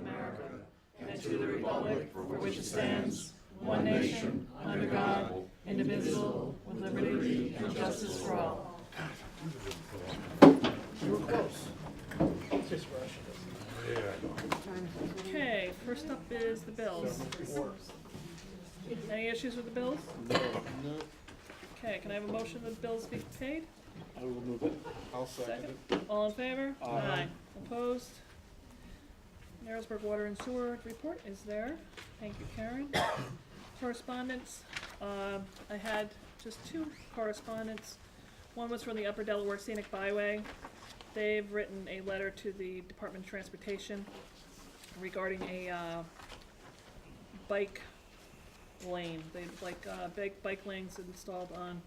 America, and to the republic for which it stands, one nation, under God, indivisible, with liberty and justice for all. You were close. Just rushing Okay, first up is the bills. Any issues with the bills? No. Okay, can I have a motion that the bills be paid? I will move it. I'll second it. All in favor? Aye. Opposed? Narrowsburg Water and Sewer report is there. Thank you, Karen. Correspondence, I had just two correspondence. One was from the Upper Delaware Scenic Byway. They've written a letter to the Department of Transportation regarding a bike lane. They'd like bike lanes installed on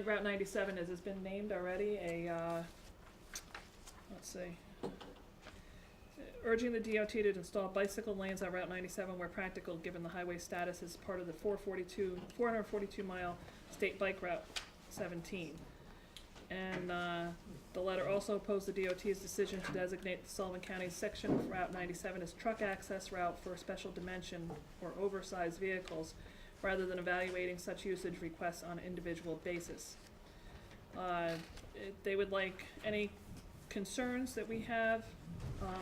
Route 97, as has been named already, urging the DOT to install bicycle lanes on Route 97 where practical, given the highway status as part of the 442-mile State Bike Route 17. And the letter also opposed the DOT's decision to designate the Sullivan County section of Route 97 as truck access route for special dimension or oversized vehicles, rather than evaluating such usage requests on an individual basis. They would like any concerns that we have,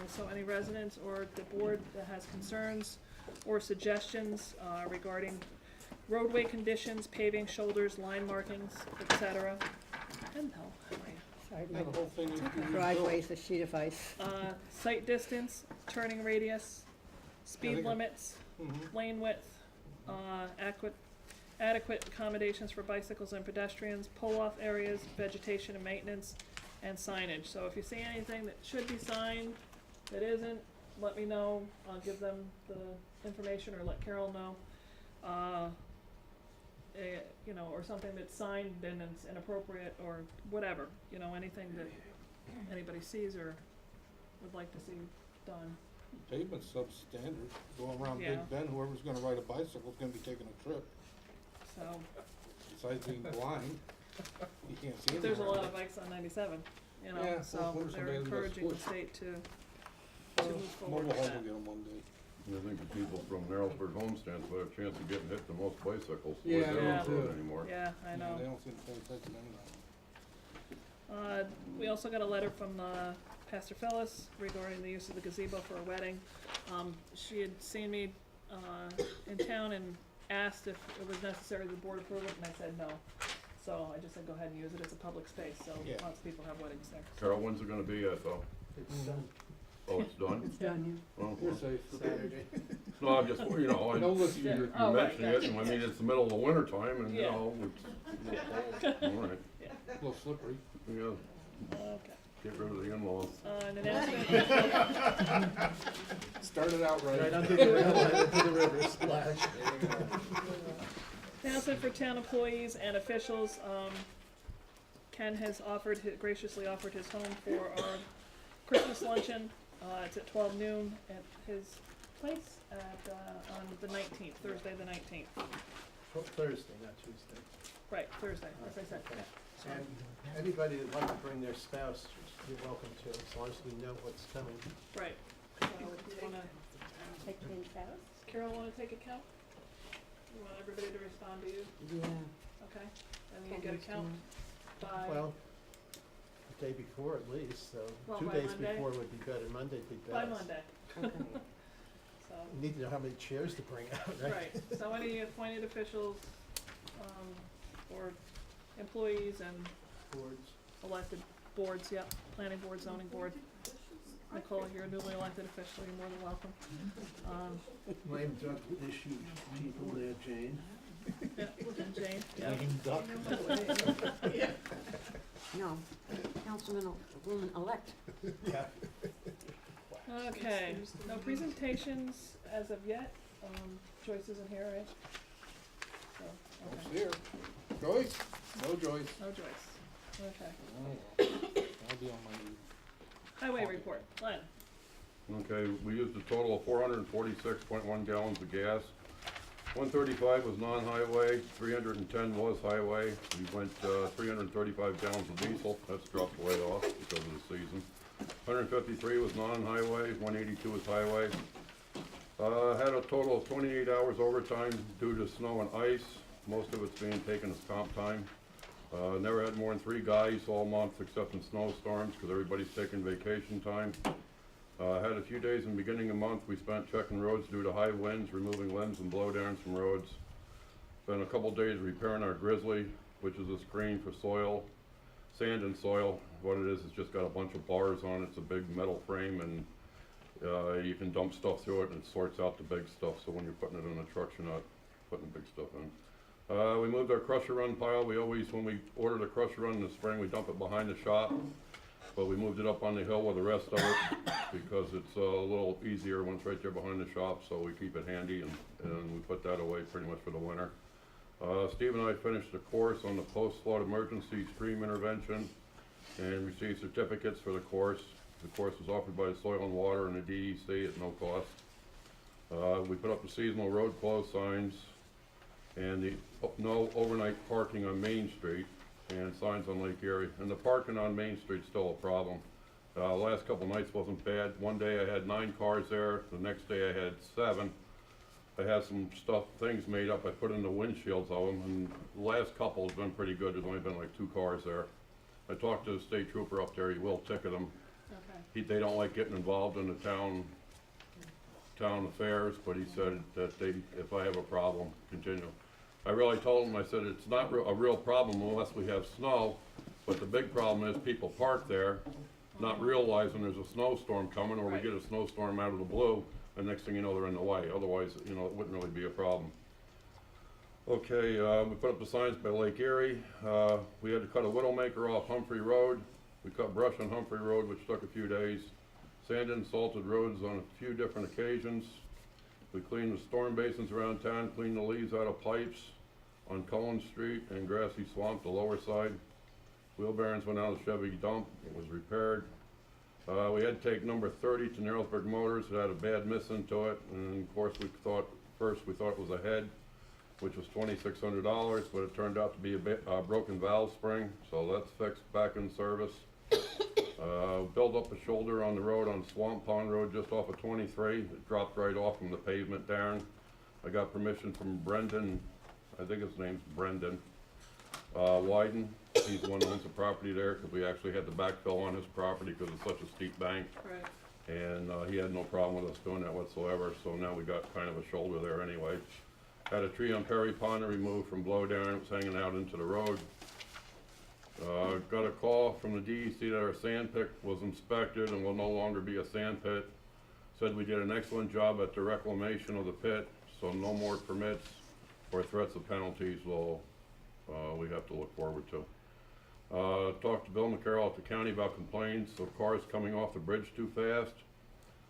so any residents or the board that has concerns or suggestions regarding roadway conditions, paving, shoulders, line markings, etc. Hello. Sorry, That whole thing is being driveway's a sheet of ice. Site distance, turning radius, speed think- limits, lane width, adequate accommodations for bicycles and pedestrians, pull-off areas, vegetation and maintenance, and signage. So if you see anything that should be signed that isn't, let me know. I'll give them the information or let Carol know. Or something that's signed and it's inappropriate or whatever, anything that anybody sees or would like to see done. Pavement's substandard. Going around Yeah. Big Ben, whoever's gonna ride a bicycle is gonna be taking a trip. So, Besides being blind, you can't see but there's a anywhere. lot of bikes on 97, Yeah, so well, what they're if somebody has a encouraging the push? state to Well, move forward Mobile with home that. will get them one day. I think the people from Narrowsburg homestands will have a chance of getting hit the most bicycles. Yeah, They're I not do doing too. it anymore. Yeah, I Yeah, know. they don't seem to pay attention anyway. We also got a letter from Pastor Phyllis regarding the use of the gazebo for a wedding. She had seen me in town and asked if it was necessary the board approve it, and I said no. So I just said go ahead and use it. It's a public space, so Yeah. lots of people have weddings there. Carol, when's it gonna be at though? It's done. Oh, it's done? It's done, Well, You're safe. Saturday. no, I'm just, Don't listen to Yeah. you're Oh, right, mentioning it, and I gotcha. mean, it's the middle of the winter time, and Yeah. all right, A little slippery. yeah, Okay. get rid of the in-laws. An announcement. Started out right. Right under the river, splash. Announcement for town employees and officials. Ken has graciously offered his home for our Christmas luncheon. It's at 12 noon at his place on the 19th, Thursday the 19th. Thursday, not Tuesday. Right, Thursday, as I said. Okay. Yeah. And anybody that'd like to bring their spouse, you're welcome to, as long as we know what's coming. Right. So if you wanna, Carol, wanna take account? You want everybody to respond to you? yeah. Okay. And then you get a count by, Well, the day before at least, so Well, 2 by days Monday? before would be better, Monday'd be best. by Monday. So. You need to know how many chairs to bring out, right? Right, so any appointed officials, or employees and Boards. elected boards, yep, planning board, zoning board. Nicole, you're a newly elected official, you're more than welcome. Lame duck issue people there, Jane. Yeah, and Jane, yeah. Lame duck. No, Councilwoman-elect. Yeah. Okay, no presentations as of yet, Joyce isn't here, right? So, It's okay, here. Joyce? No Joyce. no Joyce, okay. I'll be on my leave. Highway report, Len, Okay, we used a total of 446.1 gallons of gas, 135 was non-highway, 310 was highway. We went 335 gallons of diesel, that's dropped way off because of the season. 153 was non-highway, 182 was highway. Had a total of 28 hours overtime due to snow and ice. Most of it's being taken as comp time. Never had more than 3 guys all month except in snowstorms because everybody's taking vacation time. Had a few days in the beginning of the month we spent checking roads due to high winds, removing limbs and blowdowns from roads. Spent a couple days repairing our Grizzly, which is a screen for soil, sand and soil. What it is, it's just got a bunch of bars on it. It's a big metal frame, and you can dump stuff through it and it sorts out the big stuff. So when you're putting it in a truck, you're not putting big stuff in. We moved our crusher run pile. We always, when we order the crusher run in the spring, we dump it behind the shop. But we moved it up on the hill with the rest of it because it's a little easier once right there behind the shop, so we keep it handy, and we put that away pretty much for the winter. Steve and I finished a course on the post-flood emergency stream intervention and received certificates for the course. The course was offered by the Soil and Water and the DEC at no cost. We put up the seasonal road closed signs and the no overnight parking on Main Street and signs on Lake Erie. And the parking on Main Street's still a problem. The last couple nights wasn't bad. One day I had 9 cars there. The next day I had 7. I had some things made up. I put in the windshields of them, and the last couple has been pretty good. There's only been like 2 cars there. I talked to the state trooper up there. He will ticket them. Okay. They don't like getting involved in the town affairs, but he said that if I have a problem, continue. I really told him, I said, it's not a real problem unless we have snow, but the big problem is people park there, not realizing there's a snowstorm coming, or we get a snowstorm out of the blue, and next thing you know, they're in the way. Otherwise, you know, it wouldn't really be a problem. Okay, we put up the signs by Lake Erie. We had to cut a Widowmaker off Humphrey Road. We cut brush on Humphrey Road, which took a few days. Sanded and salted roads on a few different occasions. We cleaned the storm basins around town, cleaned the leaves out of pipes on Cullen Street and Grassy Swamp, the lower side. Wheel bearings went out of the Chevy dump. It was repaired. We had to take number 30 to Narrowsburg Motors. It had a bad miss into it, and of course we thought it was a head, which was $2,600, but it turned out to be a broken valve spring, so that's fixed, back in service. Built up a shoulder on the road on Swamp Pond Road just off of 23. It dropped right off from the pavement down. I got permission from Brendan, I think his name's Brendan Wyden. He's the one who owns the property there, because we actually had to backfill on his property because it's such a steep bank. Right. And he had no problem with us doing that whatsoever, so now we got kind of a shoulder there anyway. Had a tree on Perry Pond removed from blow down. It was hanging out into the road. Got a call from the DEC that our sand pit was inspected and will no longer be a sand pit. Said we did an excellent job at the reclamation of the pit, so no more permits or threats of penalties will we have to look forward to. Talked to Bill McCarroll at the county about complaints of cars coming off the bridge too fast.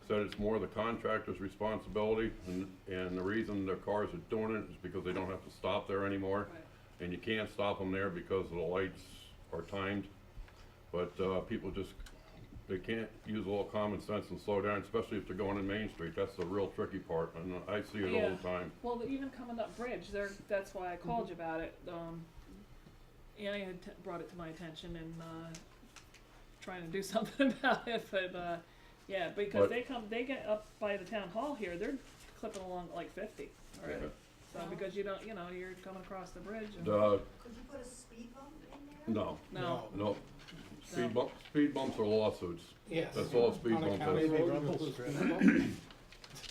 Said it's more the contractor's responsibility, and the reason the cars are doing it is because they don't have to stop there anymore. Right. And you can't stop them there because the lights are timed. But people just, they can't use a little common sense and slow down, especially if they're going in Main Street. That's the real tricky part, and I see it all the time. Well, even coming up Bridge, that's why I called you about it. Annie had brought it to my attention and trying to do something about it, but yeah, because they get up by the town hall here, they're clipping along at like 50 already. Yeah. So because you don't, you're coming across the bridge. And Could you put a speed bump in there? No, no. no. Speed bumps are lawsuits. Yes. That's all speed On a bump county is. road, you put a speed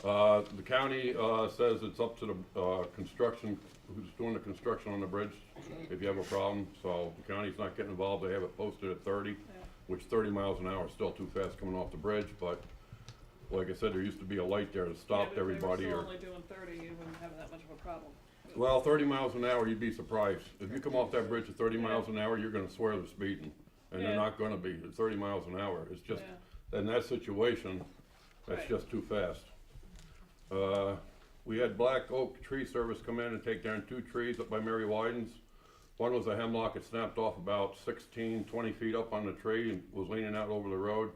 bump? The county says it's up to the construction, who's doing the construction on the bridge, if you have a problem. So the county's not getting involved. They have it posted at 30, which 30 miles an hour is still too fast coming off the bridge. But like I said, there used to be a light there that stopped everybody. If they were still only doing 30, you wouldn't have that much of a problem. Well, 30 miles an hour, you'd be surprised. If you come off that bridge at 30 miles an hour, you're gonna swear they're speeding. And they're not gonna be. At 30 miles an hour, it's just, in that situation, that's Right. just too fast. We had Black Oak Tree Service come in and take down 2 trees up by Mary Wyden's. One was a hemlock. It snapped off about 16, 20 feet up on the tree and was leaning out over the road.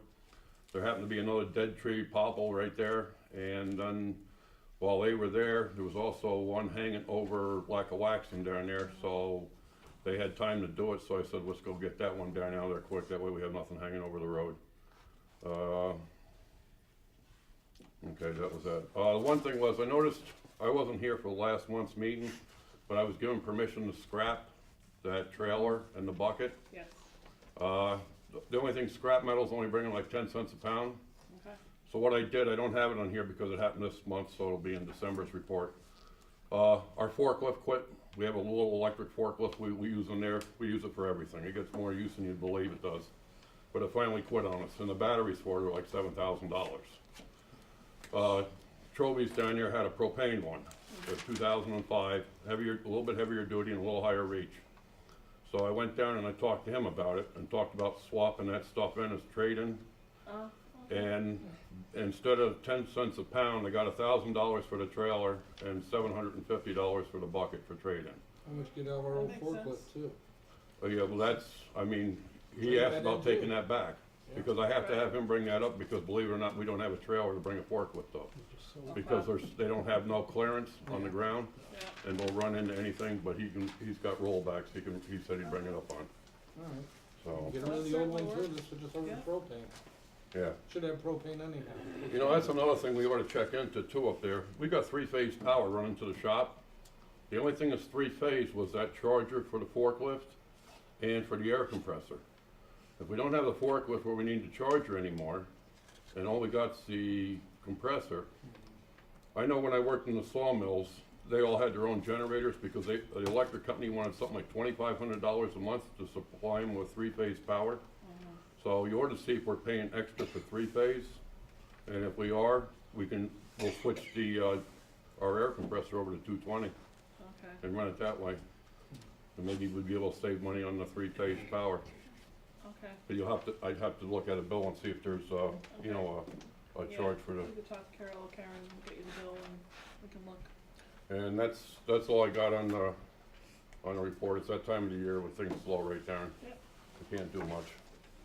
There happened to be another dead tree, popple, right there. And then While they were there, there was also one hanging over Lackawaxen down there, so they had time to do it, so I said, let's go get that one down out there quick, that way we have nothing hanging over the road. Okay, that was that. The one thing was, I noticed, I wasn't here for last month's meeting, but I was given permission to scrap that trailer and the bucket. Yes, The only thing, scrap metal's only bringing like 10 cents a pound. okay, So what I did, I don't have it on here because it happened this month, so it'll be in December's report. Our forklift quit. We have a little electric forklift we use in there. We use it for everything. It gets more use than you'd believe it does. But it finally quit on us, and the batteries for it are like $7,000. Troby's down there had a propane one, a 2005, heavier, a little bit heavier duty and a little higher reach. So I went down and I talked to him about it and talked about swapping that stuff in as trade-in. And instead of 10 cents a pound, I got $1,000 for the trailer and $750 for the bucket for trade-in. How much get out of our That old makes forklift sense. too? Oh yeah, well that's, I mean, he Bring asked that about in, too. taking that back. Yeah. Because I have to Right. have him bring that up because believe it or not, we don't have a trailer to bring a forklift up. Because they don't have no clearance on the ground yeah, and they'll run into anything, but he's got rollbacks, he said he'd bring it up on, Alright, so, get Well, rid of that the old certainly one too, works. this will just over Yeah. the propane. yeah. Should have propane anyhow. You know, that's another thing we ought to check into too up there. We got three-phase power running to the shop. The only thing that's three-phase was that charger for the forklift and for the air compressor. If we don't have the forklift where we need the charger anymore, and all we got's the compressor, I know when I worked in the sawmills, they all had their own generators because the electric company wanted something like $2,500 a month to supply them with three-phase power. So you ought to see if we're paying extra for three-phase, and if we are, we'll switch our air compressor over to 220 okay, and run it that way. And maybe we'd be able to save money on the three-phase power. okay. But I'd have to look at a bill and see if there's, you know, a Yeah, charge for the, You could talk to Carol, Karen, we'll get you the bill and we can look. and that's all I got on the report. It's that time of the year when things slow right down. Yep. We can't do much.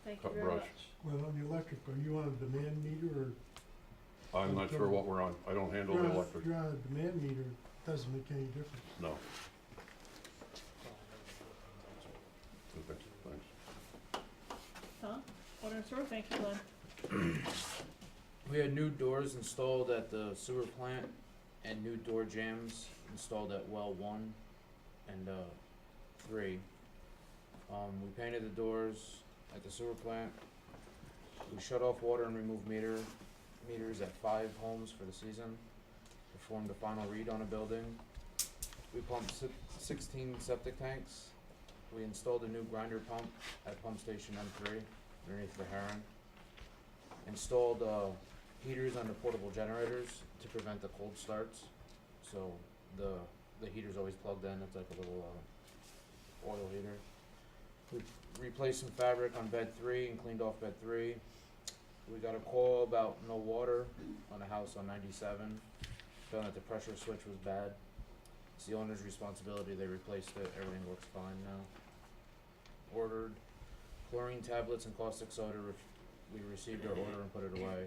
Thank you Cut very brush. much. Well, on the electric, are you on a demand meter or? I'm not sure what we're on. I don't handle the electric. If you're on a demand meter, it doesn't make any difference. No. Okay, thanks. Tom, water and sewer, thank you, Glenn. We had new doors installed at the sewer plant and new door jams installed at well 1 and 3. We painted the doors at the sewer plant. We shut off water and removed meters at 5 homes for the season. Performed a final read on a building. We pumped 16 septic tanks. We installed a new grinder pump at pump station M3 underneath the Heron. Installed heaters on the portable generators to prevent the cold starts. So the heater's always plugged in. It's like a little oil heater. We replaced some fabric on bed 3 and cleaned off bed 3. We got a call about no water on a house on 97. Found that the pressure switch was bad. It's the owner's responsibility. They replaced it. Everything works fine now. Ordered chlorine tablets and caustic soda. We received our order and put it away.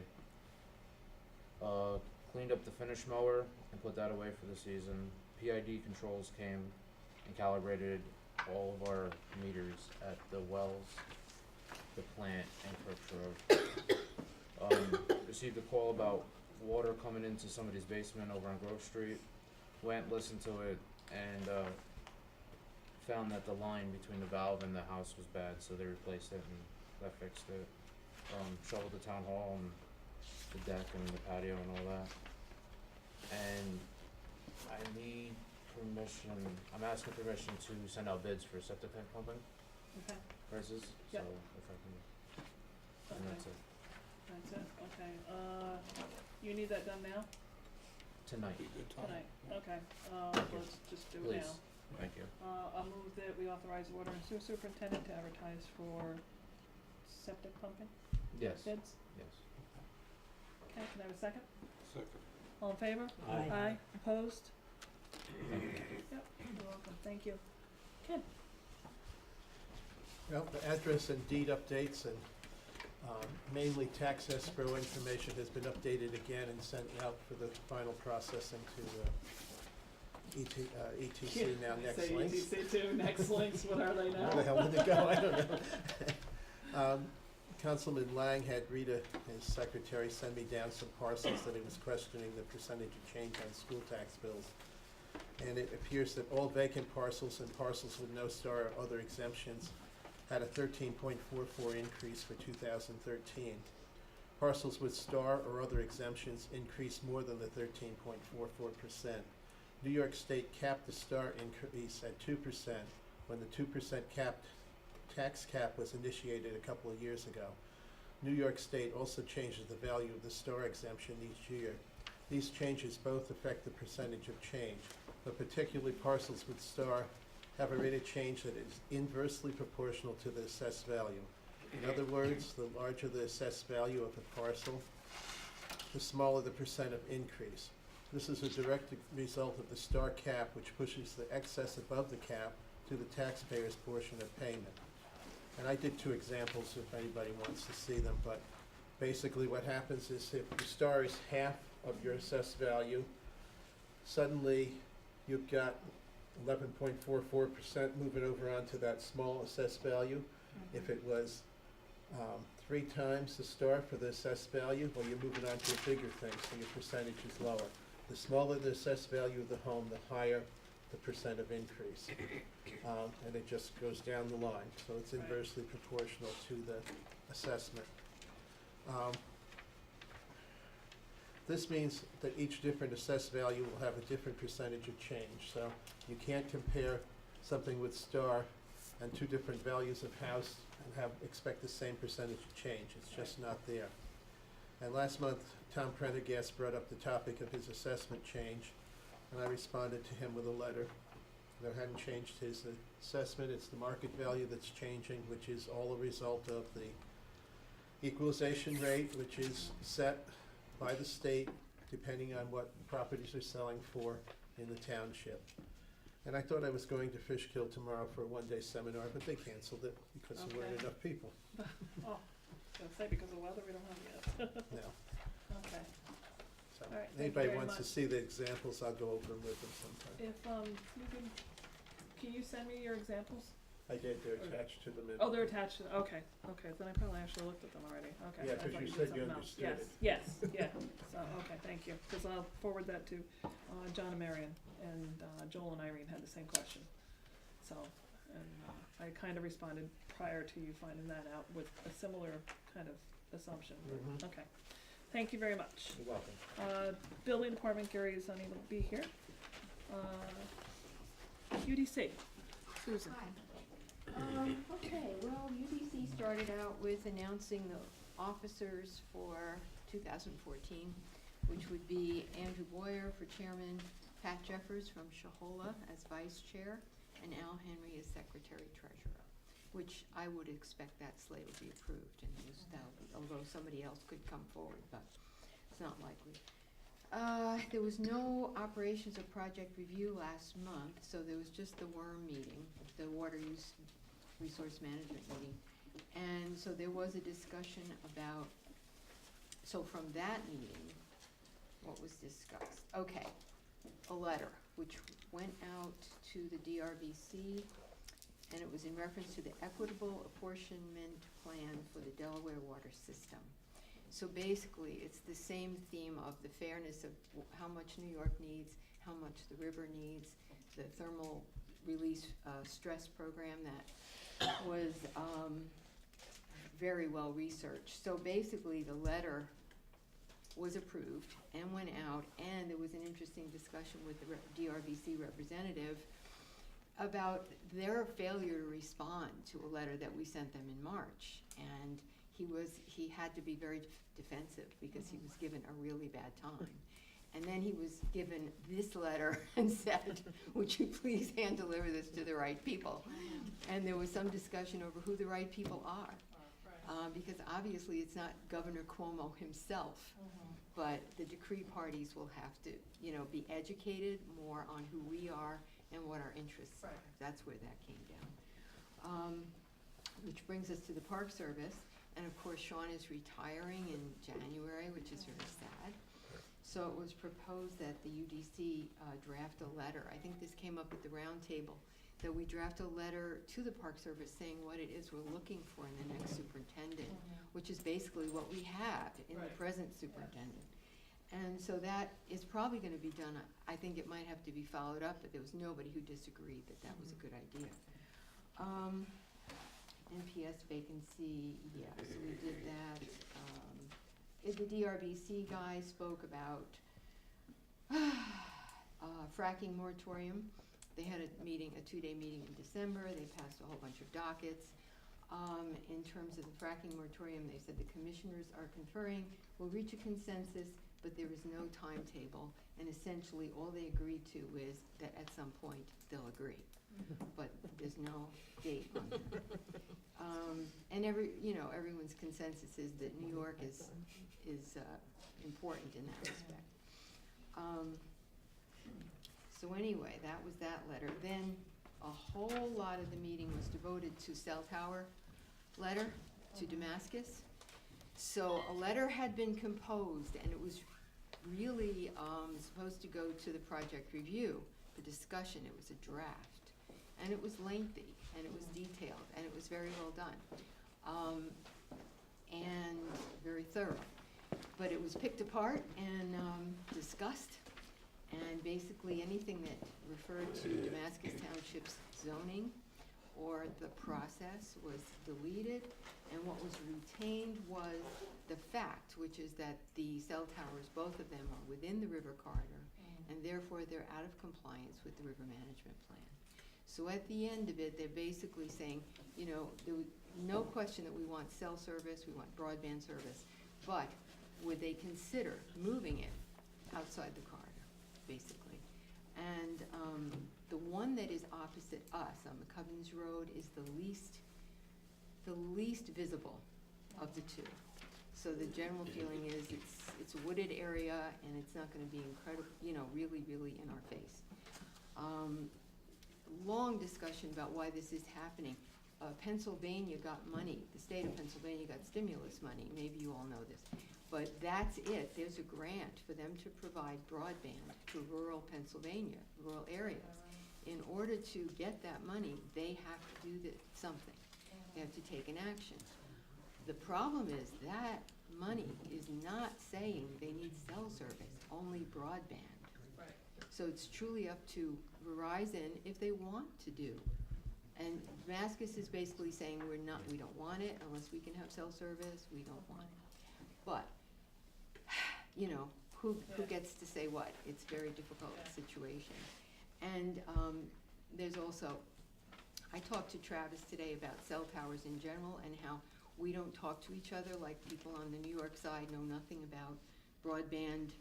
Cleaned up the finish mower and put that away for the season. PID controls came and calibrated all of our meters at the wells, the plant, and Kirk's Road. Received a call about water coming into somebody's basement over on Grove Street. Went, listened to it, and found that the line between the valve and the house was bad, so they replaced it and that fixed it. Shoveled the town hall and the deck and the patio and all that. And I need permission, I'm asking permission to send out bids for septic tank pumping Okay, prices, so Yep. if I can, and okay, that's it. that's it, okay. You need that done now? Tonight, Be a good time. Tonight, okay, Thank you. let's just do it please, now. thank you. I'll move that we authorize the water and sewer superintendent to advertise for septic pumping Yes, bids. yes. Okay, can I have a second? Second. All in favor? Aye. Opposed? Thank you. Yep, you're welcome, thank you. Ken? Well, the address and deed updates and Mainly tax escrow information has been updated again and sent out for the final processing to ETC, now Next Say Links. ETC too, next links, what are they now? Where the hell did it go? I don't know. Councilman Lang had Rita, his secretary, send me down some parcels that he was questioning the percentage of change on school tax bills. And it appears that all vacant parcels and parcels with no star or other exemptions had a 13.44 increase for 2013. Parcels with star or other exemptions increased more than the 13.44%. New York State capped the star increase at 2% when the 2% tax cap was initiated a couple of years ago. New York State also changes the value of the star exemption each year. These changes both affect the percentage of change, but particularly parcels with star have a rate of change that is inversely proportional to the assessed value. In other words, the larger the assessed value of a parcel, the smaller the percent of increase. This is a direct result of the star cap, which pushes the excess above the cap to the taxpayer's portion of payment. And I did two examples if anybody wants to see them, but basically what happens is if the star is half of your assessed value, suddenly you've got 11.44% moving over onto that small assessed value. If it was 3 times the star for the assessed value, well, you're moving on to a bigger thing, so your percentage is lower. The smaller the assessed value of the home, the higher the percent of increase. And it just goes down the line, so it's inversely proportional to the assessment. This means that each different assessed value will have a different percentage of change. So you can't compare something with star and 2 different values of house and expect the same percentage of change. It's just not there. And last month, Tom Prendergast brought up the topic of his assessment change, and I responded to him with a letter. There hadn't changed his assessment. It's the market value that's changing, which is all a result of the equalization rate, which is set by the state depending on what properties are selling for in the township. And I thought I was going to Fishkill tomorrow for a one-day seminar, but they canceled it because there weren't Okay. enough people. Oh, I was gonna say because of weather, we don't have yet. No. Okay. So All right, thank you anybody very wants to much. see the examples, I'll go over them with them sometime. If, you can you send me your examples? I did, they're attached to the minute. Oh, they're attached to, okay, then I probably actually looked at them already, okay. Yeah, I 'cause thought you did said you something else. understood it. Yes, yeah, so, okay, thank you, cause I'll forward that to, John and Marion, and, Joel and Irene had the same question. So, and, I kinda responded prior to you finding that out with a similar kind of assumption, Mhm. okay. Thank you very much. You're welcome. Building department, Gary is unable to be here. UDC, Susan. Hi. Okay, well, UDC started out with announcing the officers for 2014, which would be Andrew Boyer for chairman, Pat Jeffers from Shahola as vice chair, and Al Henry as secretary treasurer, which I would expect that slate will be approved, and although somebody else could come forward, but it's not likely. There was no operations or project review last month, so there was just the WORM meeting, the Water Use Resource Management meeting. And so there was a discussion about, so from that meeting, what was discussed? Okay, a letter which went out to the DRBC, and it was in reference to the equitable apportionment plan for the Delaware water system. So basically, it's the same theme of the fairness of how much New York needs, how much the river needs, the thermal release stress program that was very well researched. So basically, the letter was approved and went out, and there was an interesting discussion with the DRBC representative about their failure to respond to a letter that we sent them in March. And he had to be very defensive because he was given a really bad time. And then he was given this letter and said, would you please hand deliver this to the right people? And there was some discussion over who the right people are. Because obviously it's not Governor Cuomo himself, but the decree parties will have to, be educated more on who we are and what our interests are. That's where that came down. Which brings us to the Park Service. And of course, Sean is retiring in January, which is very sad. So it was proposed that the UDC draft a letter. I think this came up at the round table, that we draft a letter to the Park Service saying what it is we're looking for in the next superintendent, which is basically what we have in the Right. present superintendent. And so that is probably gonna be done. I think it might have to be followed up, but there was nobody who disagreed that that was a good idea. NPS vacancy, yeah, so we did that. The DRBC guy spoke about fracking moratorium. They had a meeting, a 2-day meeting in December. They passed a whole bunch of dockets. In terms of the fracking moratorium, they said the commissioners are conferring, will reach a consensus, but there is no timetable. And essentially, all they agreed to is that at some point, they'll agree. But there's no date on that. And everyone's consensus is that New York is important in that respect. So anyway, that was that letter. Then a whole lot of the meeting was devoted to cell tower letter to Damascus. So a letter had been composed, and it was really supposed to go to the project review for discussion. It was a draft. And it was lengthy, and it was detailed, and it was very well done, and very thorough. But it was picked apart and discussed, and basically anything that referred to Damascus Township's zoning or the process was deleted, and what was retained was the fact, which is that the cell towers, both of them, are within the river corridor, and therefore they're out of compliance with the river management plan. So at the end of it, they're basically saying, there was no question that we want cell service, we want broadband service, but would they consider moving it outside the corridor, basically? And the one that is opposite us on McCubbins Road is the least visible of the two. So the general feeling is it's a wooded area, and it's not gonna be incredible, really, really in our face. Long discussion about why this is happening. Pennsylvania got money, the state of Pennsylvania got stimulus money, maybe you all know this. But that's it, there's a grant for them to provide broadband to rural Pennsylvania, rural areas. In order to get that money, they have to do something. They have to take an action. The problem is that money is not saying they need cell service, only broadband. Right. So it's truly up to Verizon if they want to do. And Damascus is basically saying we don't want it unless we can have cell service, we don't want it. But, who gets to say what? It's a very difficult situation. And there's also, I talked to Travis today about cell towers in general and how we don't talk to each other like people on the New York side know nothing about broadband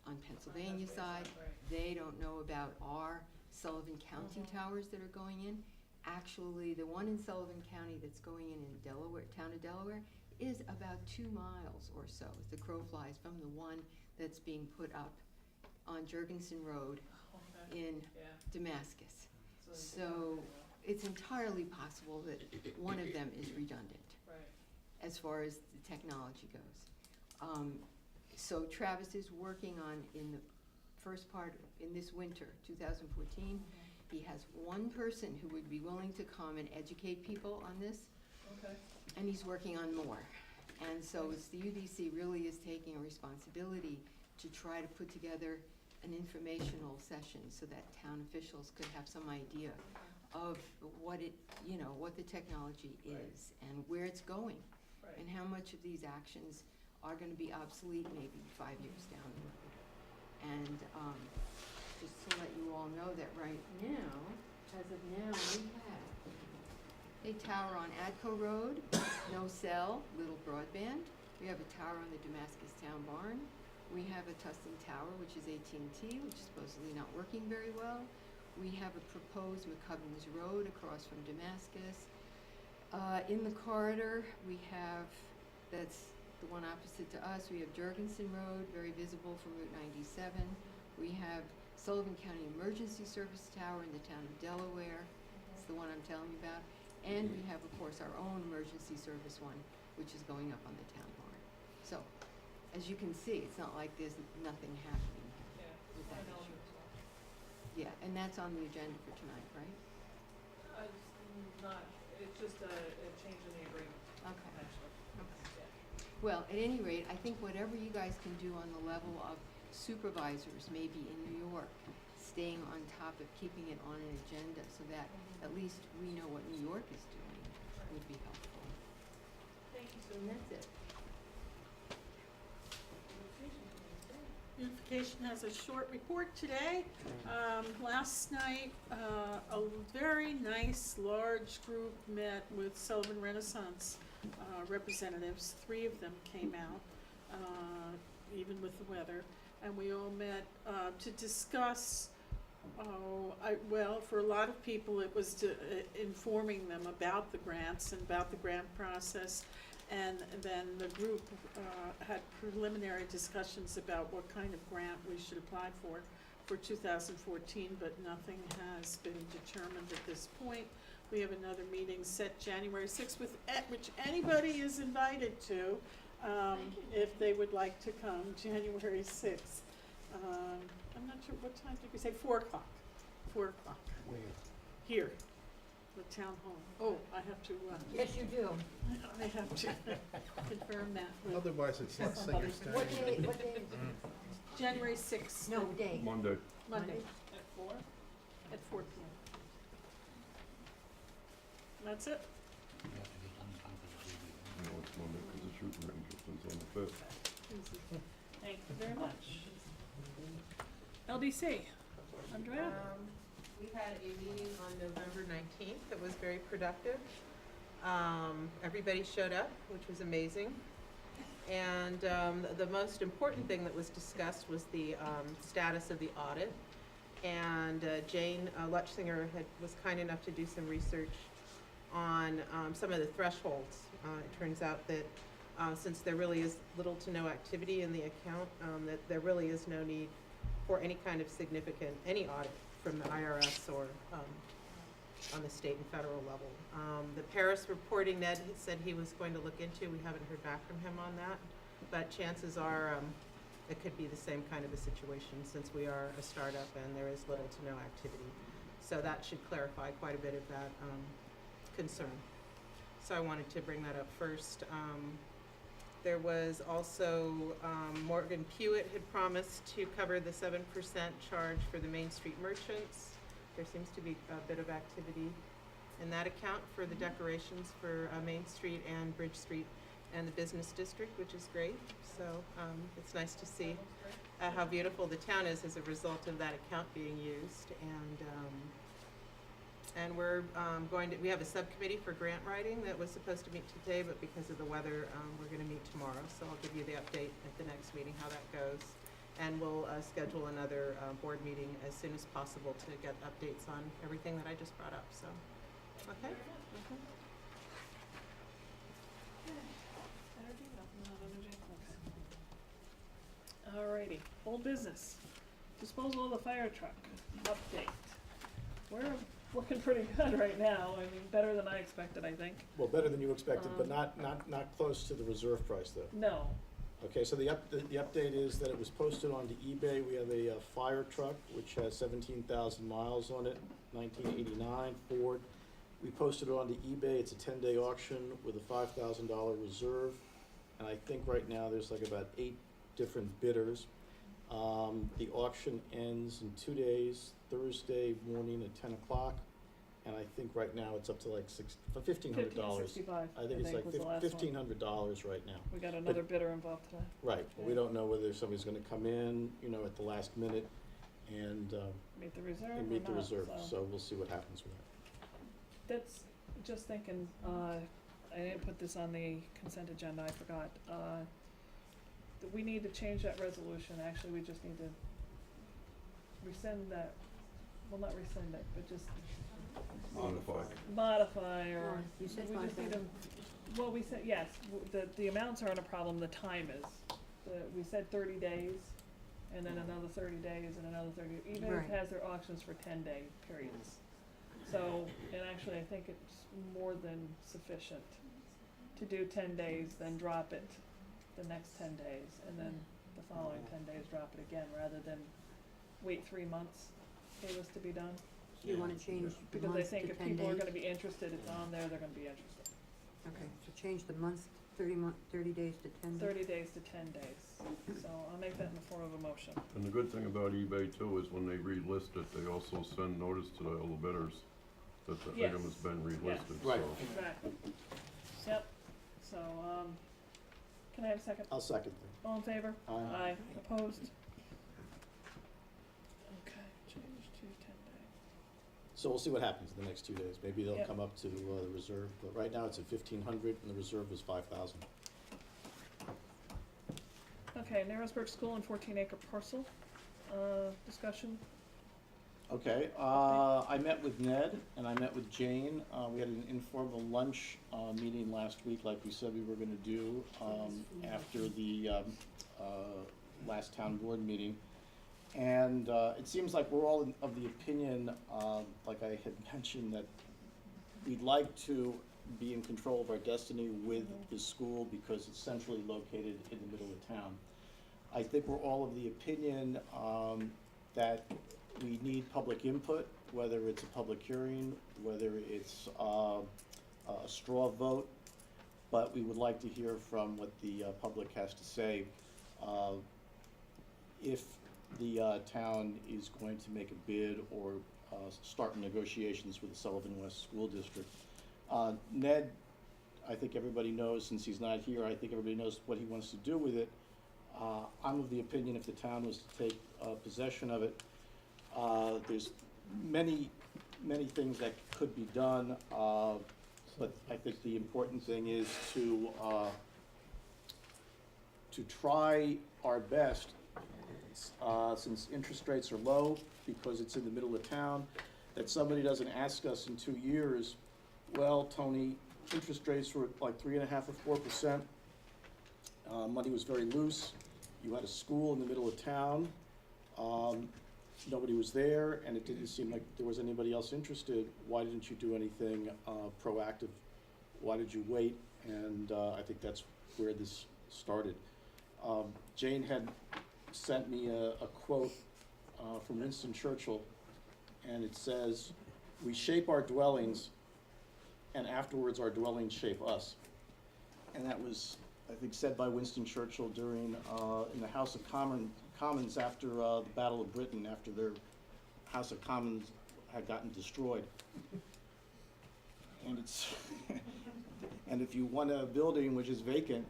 on Pennsylvania side. They don't know about our Sullivan County towers that are going in. Actually, the one in Sullivan County that's going in Delaware, town of Delaware, is about 2 miles or so, as the crow flies, from the one that's being put up on Jurgensen Road in Damascus. So it's entirely possible that one of them is redundant as far as the technology goes. So Travis is working on, in the first part, in this winter, 2014, he has one person who would be willing to come and educate people on this. Okay. And he's working on more. And so it's the UDC really is taking a responsibility to try to put together an informational session so that town officials could have some idea of what what the technology is and where it's going, and how much of these actions are gonna be obsolete maybe 5 years down the road. And just to let you all know that right now, as of now, we have a tower on Adco Road, no cell, little broadband. We have a tower on the Damascus Town Barn. We have a Tusten Tower, which is AT&T, which is supposedly not working very well. We have a proposed McCubbins Road across from Damascus. In the corridor, we have, that's the one opposite to us, we have Jurgensen Road, very visible from Route 97. We have Sullivan County Emergency Service Tower in the town of Delaware. It's the one I'm telling you about. And we have, of course, our own emergency service one which is going up on the town warrant. So, as you can see, it's not like there's nothing happening here with that issue. Yeah, and that's on the agenda for tonight, right? It's just a change in the agreement, Okay. actually. Okay. Well, at any rate, I think whatever you guys can do on the level of supervisors, maybe in New York, staying on top of keeping it on an agenda so that at least we know what New York is doing would be helpful. Thank you, And that's it. Beautification has a short report today. Last night, a very nice, large group met with Sullivan Renaissance representatives. 3 of them came out, even with the weather, and we all met to discuss, for a lot of people, it was informing them about the grants and about the grant process. And then the group had preliminary discussions about what kind of grant we should apply for 2014, but nothing has been determined at this point. We have another meeting set January 6th, which anybody is invited to, if they would like to come, January 6th. I'm not sure, what time did we say? 4 o'clock. 4 o'clock. Where? Here, the town hall. Oh, I have to, Yes, you do. I have to confirm that with Otherwise, it's not Singer's Day. What day is it? January 6th. No, day. Monday. Monday, At 4? at 4 p.m. That's it? No, it's Monday, because the shooting range opens on the 5th. Thank you very much. LDC, Andrea? We had a meeting on November 19th that was very productive. Everybody showed up, which was amazing. And the most important thing that was discussed was the status of the audit. And Jane Lutzinger was kind enough to do some research on some of the thresholds. It turns out that since there really is little to no activity in the account, that there really is no need for any kind of significant, any audit from the IRS or on the state and federal level. The Paris reporting Ned said he was going to look into, we haven't heard back from him on that, but chances are it could be the same kind of a situation since we are a startup and there is little to no activity. So that should clarify quite a bit of that concern. So I wanted to bring that up first. There was also, Morgan Pewitt had promised to cover the 7% charge for the Main Street merchants. There seems to be a bit of activity in that account for the decorations for Main Street and Bridge Street and the business district, which is great. So it's nice to see how beautiful the town is as a result of that account being used. And we're we have a subcommittee for grant writing that was supposed to meet today, but because of the weather, we're gonna meet tomorrow. So I'll give you the update at the next meeting, how that goes. And we'll schedule another board meeting as soon as possible to get updates on everything that I just brought up, so, okay? Alrighty, old business. Disposal of the fire truck, update. We're looking pretty good right now, I mean, better than I expected, I think. Well, better than you expected, but not close to the reserve price though. No, Okay, so the update is that it was posted onto eBay. We have a fire truck which has 17,000 miles on it, 1989 Ford. We posted it onto eBay. It's a 10-day auction with a $5,000 reserve. And I think right now there's like about 8 different bidders. The auction ends in 2 days, Thursday morning at 10 o'clock. And I think right now it's up to like $1,500. $1,565, I think it's like was the last one. $1,500 right now. We got another bidder involved today. Right, but we don't know whether somebody's gonna come in, you know, at the last minute and Meet the reserve or meet the not, reserve, so we'll see what happens with that. That's, just thinking, I didn't put this on the consent agenda, I forgot. That we need to change that resolution, actually, we just need to rescind that, well, not rescind it, but just modify or, You said we just need to, well, we said, yes, the amounts aren't a problem, the time is. We said 30 days, and then another 30 days, and another 30, even if it Right. has their auctions for 10-day periods. So, and actually, I think it's more than sufficient to do 10 days, then drop it the next 10 days, and then the following 10 days drop it again, rather than wait 3 months for this to be done. You wanna change the Because I month think to if 10 people are days? gonna be interested, it's on there, they're gonna be interested. Okay, so change the month, 30 days to 10 days? 30 days to 10 days. So I'll make that in the form of a motion. And the good thing about eBay too is when they relist it, they also send notice to all the bidders that the item has Yes. been relisted, Right. so. Exactly. Yep. So, can I have a second? I'll second All in favor? Aye. Opposed? Okay, change to 10 days. So we'll see what happens in the next 2 days. Maybe they'll Yep. come up to the reserve, but right now it's at 1,500 and the reserve was 5,000. Okay, Narrowsburg School and 14-acre parcel, discussion. Okay, I met with Ned and I met with Jane. We had an informal lunch meeting last week, like we said we were gonna do, after the last town board meeting. And it seems like we're all of the opinion, like I had mentioned, that we'd like to be in control of our destiny with the school because it's centrally located in the middle of town. I think we're all of the opinion that we need public input, whether it's a public hearing, whether it's a straw vote, but we would like to hear from what the public has to say. If the town is going to make a bid or start negotiations with the Sullivan West School District. Ned, I think everybody knows, since he's not here, I think everybody knows what he wants to do with it. I'm of the opinion if the town was to take possession of it, there's many things that could be done, but I think the important thing is to try our best, since interest rates are low, because it's in the middle of town, that somebody doesn't ask us in 2 years, well, Tony, interest rates were like 3.5 or 4%. Money was very loose. You had a school in the middle of town. Nobody was there, and it didn't seem like there was anybody else interested. Why didn't you do anything proactive? Why did you wait? And I think that's where this started. Jane had sent me a quote from Winston Churchill, and it says, "We shape our dwellings, and afterwards our dwellings shape us." And that was, I think, said by Winston Churchill during, in the House of Commons after the Battle of Britain, after their House of Commons had gotten destroyed. And it's, and if you want a building which is vacant,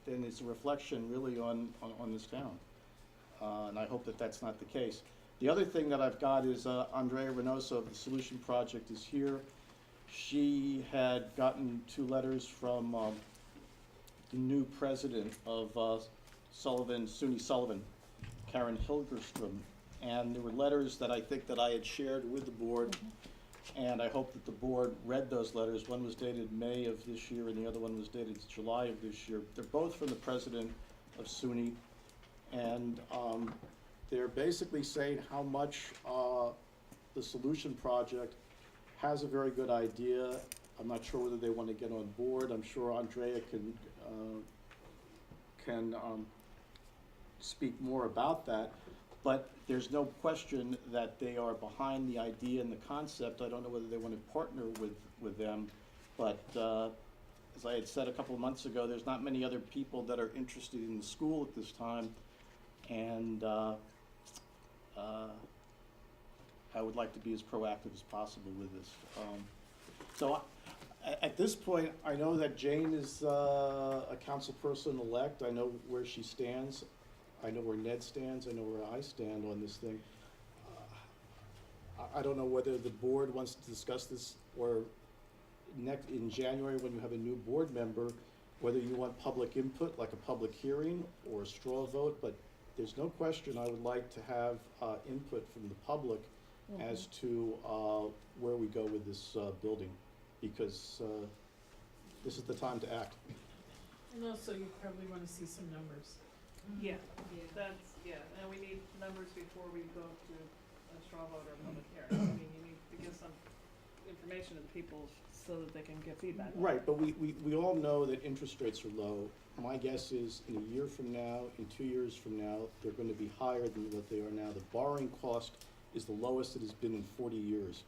then it's a reflection really on this town. And I hope that that's not the case. The other thing that I've got is Andrea Reynoso of the Solution Project is here. She had gotten 2 letters from the new president of SUNY Sullivan, Karen Hilgerstrom. And there were letters that I think that I had shared with the board, and I hope that the board read those letters. One was dated May of this year, and the other one was dated July of this year. They're both from the president of SUNY, and they're basically saying how much the Solution Project has a very good idea. I'm not sure whether they want to get on board. I'm sure Andrea can speak more about that. But there's no question that they are behind the idea and the concept. I don't know whether they want to partner with them, but as I had said a couple of months ago, there's not many other people that are interested in the school at this time, and I would like to be as proactive as possible with this. So at this point, I know that Jane is a council person-elect. I know where she stands. I know where Ned stands. I know where I stand on this thing. I don't know whether the board wants to discuss this, or in January when you have a new board member, whether you want public input, like a public hearing or a straw vote, but there's no question I would like to have input from the public as to where we go with this building, because this is the time to act. And also, you probably wanna see some numbers. Yeah, and we need numbers before we go to a straw vote or public hearing. I mean, you need to give some information to the people so that they can get feedback. Right, but we all know that interest rates are low. My guess is in a year from now, in 2 years from now, they're gonna be higher than what they are now. The borrowing cost is the lowest it has been in 40 years.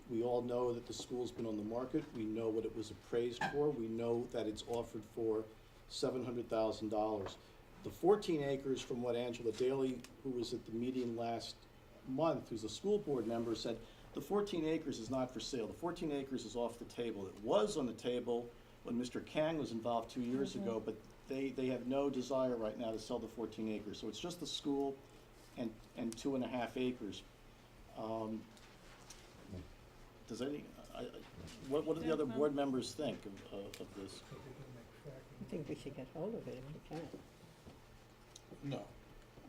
We all know that the school's been on the market. We know what it was appraised for. We know that it's offered for $700,000. The 14 acres, from what Angela Daly, who was at the meeting last month, who's a school board member, said, the 14 acres is not for sale. The 14 acres is off the table. It was on the table when Mr. Kang was involved 2 years ago, but they have no desire right now to sell the 14 acres. So it's just the school and 2.5 acres. Does what do the other board members think of this? I think we should get hold of it if we can. No.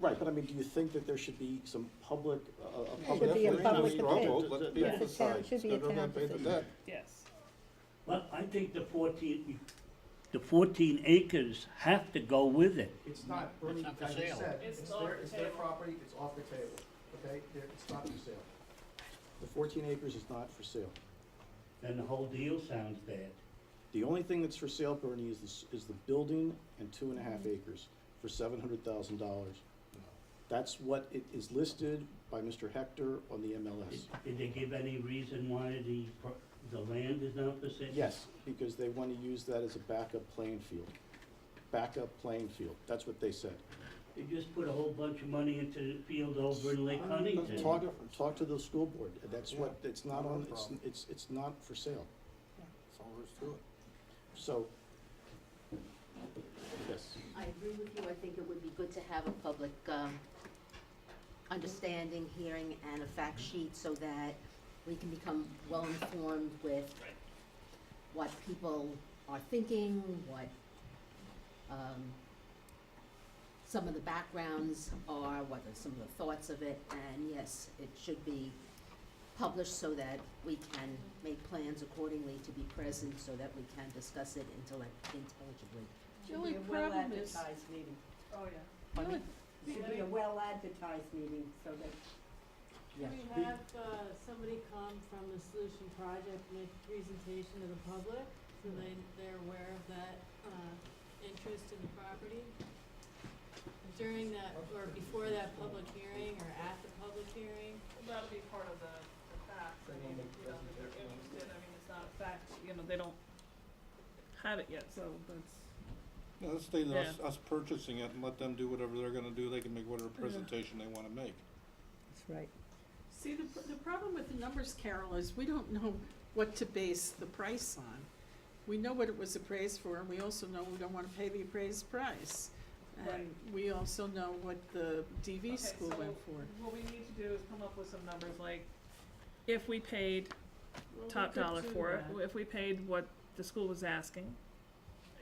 Right, but I mean, do you think that there should be some public, Should be a Definitely public struggle, debate. let Yeah, people the town- decide. should be a They're gonna town pay the decision. debt. Yes. Well, I think the 14 acres have to go with it. It's not, Bernie, not for as I sale. said, It's it's off their, the it's their table. property, it's off the table, okay? It's not for sale. The 14 acres is not for sale. Then the whole deal sounds bad. The only thing that's for sale, Bernie, is the building and 2.5 acres for $700,000. That's what it is listed by Mr. Hector on the MLS. Did they give any reason why the land is not for sale? Yes, because they want to use that as a backup playing field. Backup playing field, that's what they said. They just put a whole bunch of money into the field over in Lake Huntington. Talk to the school board, that's what, it's not not our on, problem. it's not for sale. That's all there is to it. So, yes. I agree with you. I think it would be good to have a public, understanding, hearing, and a fact sheet so that we can become well-informed with what people are thinking, what, some of the backgrounds are, what are some of the thoughts of it, and yes, it should be published so that we can make plans accordingly to be present, so that we can discuss it intelligibly. The only problem is, meeting. Oh, yeah. the only, Should be a well-advertised meeting, so that, Yes. Can we have, somebody come from the Solution Project, make a presentation to the public, so they're aware of that, interest in the property? During that, or before that public hearing, or at the public hearing? That'll be part of the facts, I mean, you know, if they're interested, I mean, it's not a fact, you know, they don't have it yet, so that's, No, let's stay to us purchasing it and let them do whatever they're gonna do. They can make whatever presentation they wanna make. that's right. see, the problem with the numbers, Carol, is we don't know what to base the price on. We know what it was appraised for, and we also know we don't wanna pay the appraised price. Right. And we also know what the DV Okay, school so went for. what we need to do is come up with some numbers, like, if we paid Well, we top could dollar do for it, that. if we paid what the school was asking,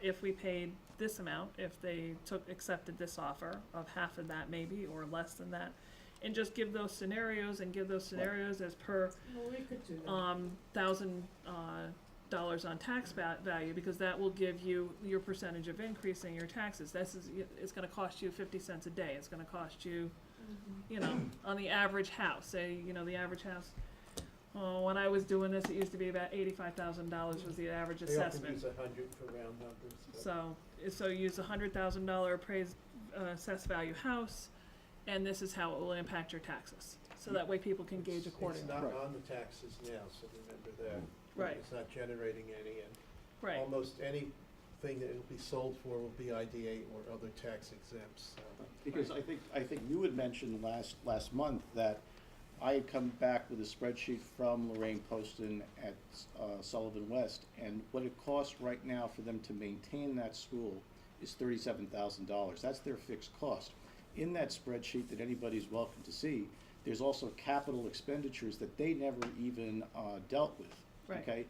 if we paid this amount, if they accepted this offer of half of that maybe, or less than that, and just give those scenarios as per, Well, we could do that. $1,000 on tax value, because that will give you your percentage of increasing your taxes. It's gonna cost you 50 cents a day, it's gonna cost you, you know, on the average house, say, you know, the average house, when I was doing this, it used to be about $85,000 was the average They often assessment. use 100 for round numbers. but- So use a $100,000 appraised, assessed value house, and this is how it will impact your taxes. So that way people can gauge accordingly. It's not Right. on the taxes now, so remember that. Right. It's not generating any, and Right, almost anything that it'll be sold for will be IDA or other tax exempts, so. Because I think you had mentioned last month that I had come back with a spreadsheet from Lorraine Poston at Sullivan West, and what it costs right now for them to maintain that school is $37,000. That's their fixed cost. In that spreadsheet that anybody's welcome to see, there's also capital expenditures that they never even dealt with, right, okay?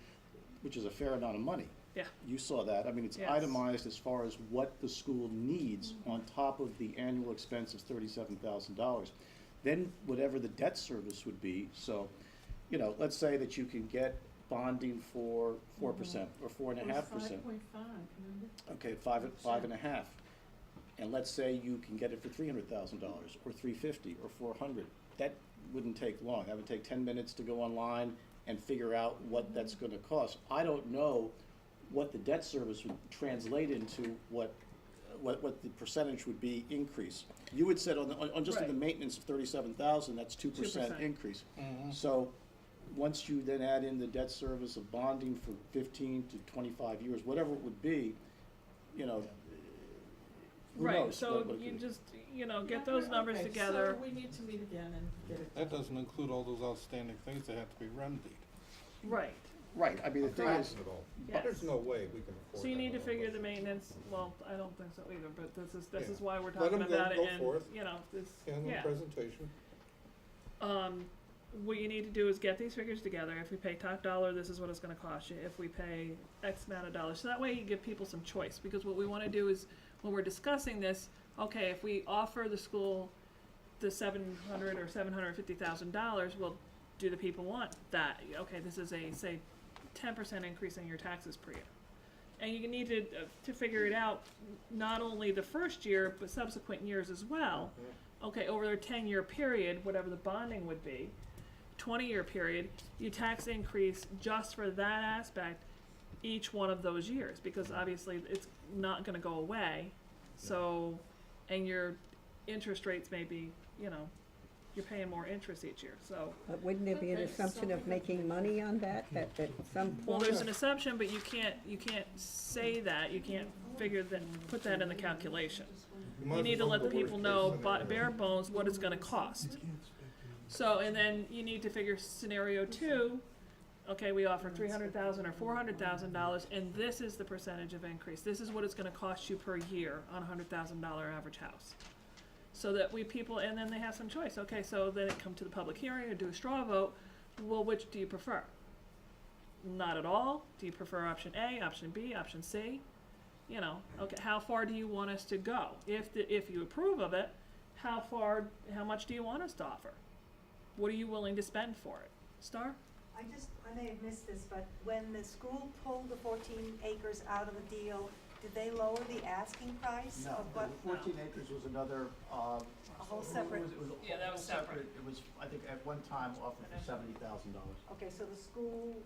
Which is a fair amount of money. Yeah. You saw that. I mean, it's Yes. itemized as far as what the school needs on top of the annual expense of $37,000. Then whatever the debt service would be, so, you know, let's say that you can get bonding for 4% or 4.5%. 5.5, remember? Okay, five and a half. And let's say you can get it for $300,000 or $350 or $400. That wouldn't take long. That would take 10 minutes to go online and figure out what that's gonna cost. I don't know what the debt service would translate into, what the percentage would be increase. You had said on just on the Right. maintenance of 37,000, that's 2% 2%. increase. Mhm. So, once you then add in the debt service of bonding for 15 to 25 years, whatever it would be, you know, who Right, knows so what it you could be. just, you know, Yeah, get those numbers okay, together. So we need to meet again and get it. That doesn't include all those outstanding things that have to be remedied. Right, Right, I mean, the thing is, yes. There's no way we can afford that. So you need to on our figure the budget. maintenance, well, I don't think so either, but this Yeah. is why we're Let talking 'em go- about it go and, forth. you know, this, And the yeah. presentation. What you need to do is get these figures together. If we pay top dollar, this is what it's gonna cost you. If we pay X amount of dollars, so that way you give people some choice, because what we wanna do is, when we're discussing this, okay, if we offer the school the $700,000 or $750,000, well, do the people want that? Okay, this is a, say, 10% increase in your taxes per year. And you need to figure it out, not only the first year, but subsequent years as well. Okay, over a 10-year period, whatever the bonding would be, 20-year period, you tax increase just for that aspect each one of those years, because obviously it's not gonna go away. So, and your interest rates may be, you know, you're paying more interest each year, so. But wouldn't there be an Okay, assumption so- of making money on that at some point? Well, there's an assumption, but you can't say that, you can't figure that, put that in the calculation. might You as need to well let the go worst people case know, scenario. bare bones, what it's gonna cost. So, and then you need to figure scenario 2, okay, we offer $300,000 or $400,000, and this is the percentage of increase. This is what it's gonna cost you per year on a $100,000 average house. So that people, and then they have some choice. Okay, so then it come to the public hearing or do a straw vote. Well, which do you prefer? Not at all? Do you prefer option A, option B, option C? You know, okay, how far do you want us to go? If you approve of it, how much do you want us to offer? What are you willing to spend for it? Star? I may have missed this, but when the school pulled the 14 acres out of the deal, did they lower the asking price no, of what? the 14 acres was another, A whole separate, it was a Yeah, that whole was separate. It was, I think, at one time offered for $70,000. okay, so the school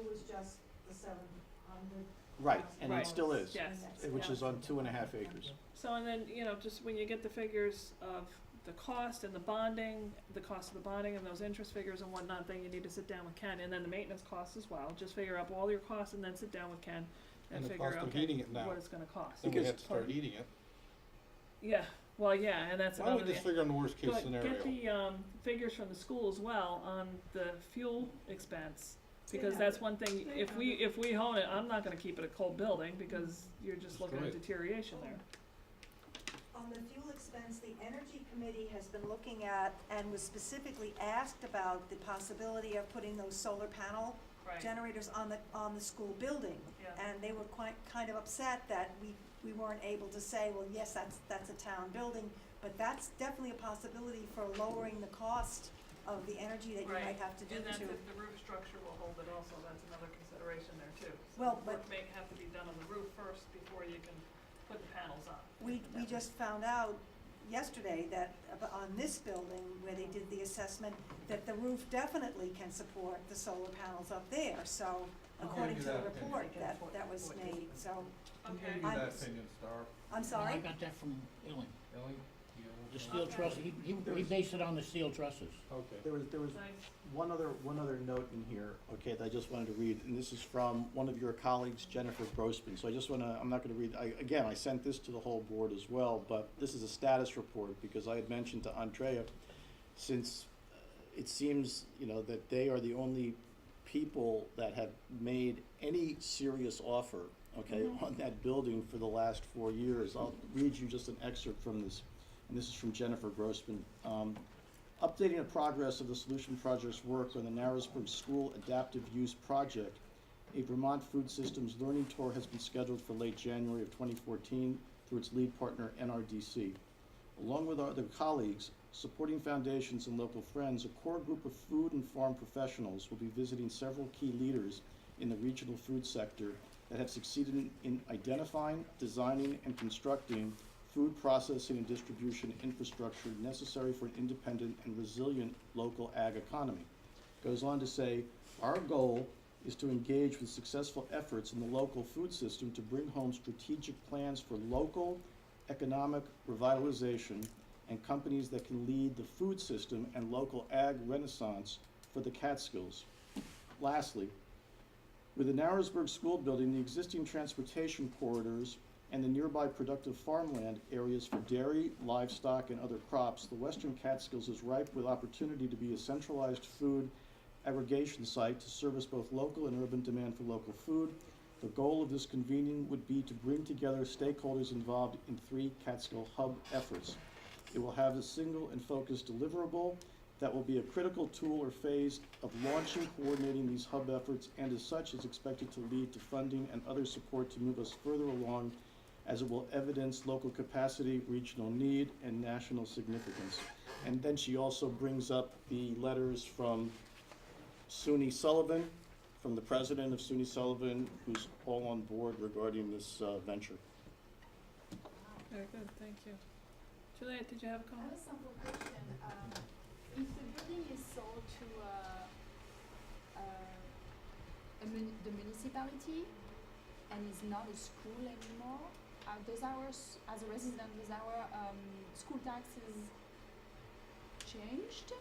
was just the 700? Right, and Right. it still is. Yes. Which is on 2.5 acres. So, and then, you know, just when you get the figures of the cost and the bonding, the cost of the bonding and those interest figures and whatnot, then you need to sit down with Ken, and then the maintenance costs as well. Just figure out all your costs and then sit down with Ken and And the figure cost out, of okay, heating it now. what it's gonna cost. Then we Because- have to start eating it. Yeah, well, yeah, and that's Why don't another. we just figure on the worst case But scenario? get the, figures from the school as well on the fuel expense, because Yeah. that's one thing, if we own it, I'm not gonna keep it a cold building, because you're just looking at Destroy it. deterioration there. On the fuel expense, the Energy Committee has been looking at and was specifically asked about the possibility of putting those solar panel generators on the school building. Yeah. And they were kind of upset that we weren't able to say, well, yes, that's a town building, but that's definitely a possibility for lowering the cost of the energy that you Right. might have to do And that's to. if the roof structure will hold it also, that's another consideration there too. So Well, the work but- may have to be done on the roof first before you can put the panels on. We just found out yesterday that on this building, where they did the assessment, that the roof definitely can support the solar panels up there, so according to the report that was made, so, Okay. I'm- opinion, Star. I'm sorry? I got that from Illing. Ellie? The steel truss, he based it on the steel trusses. Okay. There was Nice. one other note in here, okay, that I just wanted to read, and this is from one of your colleagues, Jennifer Grossman. So I just I'm not gonna read, I sent this to the whole board as well, but this is a status report, because I had mentioned to Andrea, since it seems, you know, that they are the only people that have made any serious offer, okay, on that building for the last 4 years. I'll read you just an excerpt from this, and this is from Jennifer Grossman. Updating the progress of the Solution Project's work on the Narrowsburg School Adaptive Use Project, a Vermont Food Systems Learning Tour has been scheduled for late January of 2014 through its lead partner, NRDC. Along with other colleagues, supporting foundations and local friends, a core group of food and farm professionals will be visiting several key leaders in the regional food sector that have succeeded in identifying, designing, and constructing food processing and distribution infrastructure necessary for an independent and resilient local ag economy. Goes on to say, Our goal is to engage with successful efforts in the local food system to bring home strategic plans for local economic revitalization and companies that can lead the food system and local ag renaissance for the Catskills. Lastly, with the Narrowsburg School Building, the existing transportation corridors, and the nearby productive farmland areas for dairy, livestock, and other crops, the Western Catskills is ripe with opportunity to be a centralized food aggregation site to service both local and urban demand for local food. The goal of this convening would be to bring together stakeholders involved in 3 Catskill hub efforts. It will have a single and focused deliverable that will be a critical tool or phase of launching, coordinating these hub efforts, and as such is expected to lead to funding and other support to move us further along, as it will evidence local capacity, regional need, and national significance. And then she also brings up the letters from SUNY Sullivan, from the president of SUNY Sullivan, who's all on board regarding this venture. Very good, thank you. Juliet, did you have a I comment? have a simple question. If the building is sold to the municipality and is not a school anymore, does our, as a resident, does our school taxes changed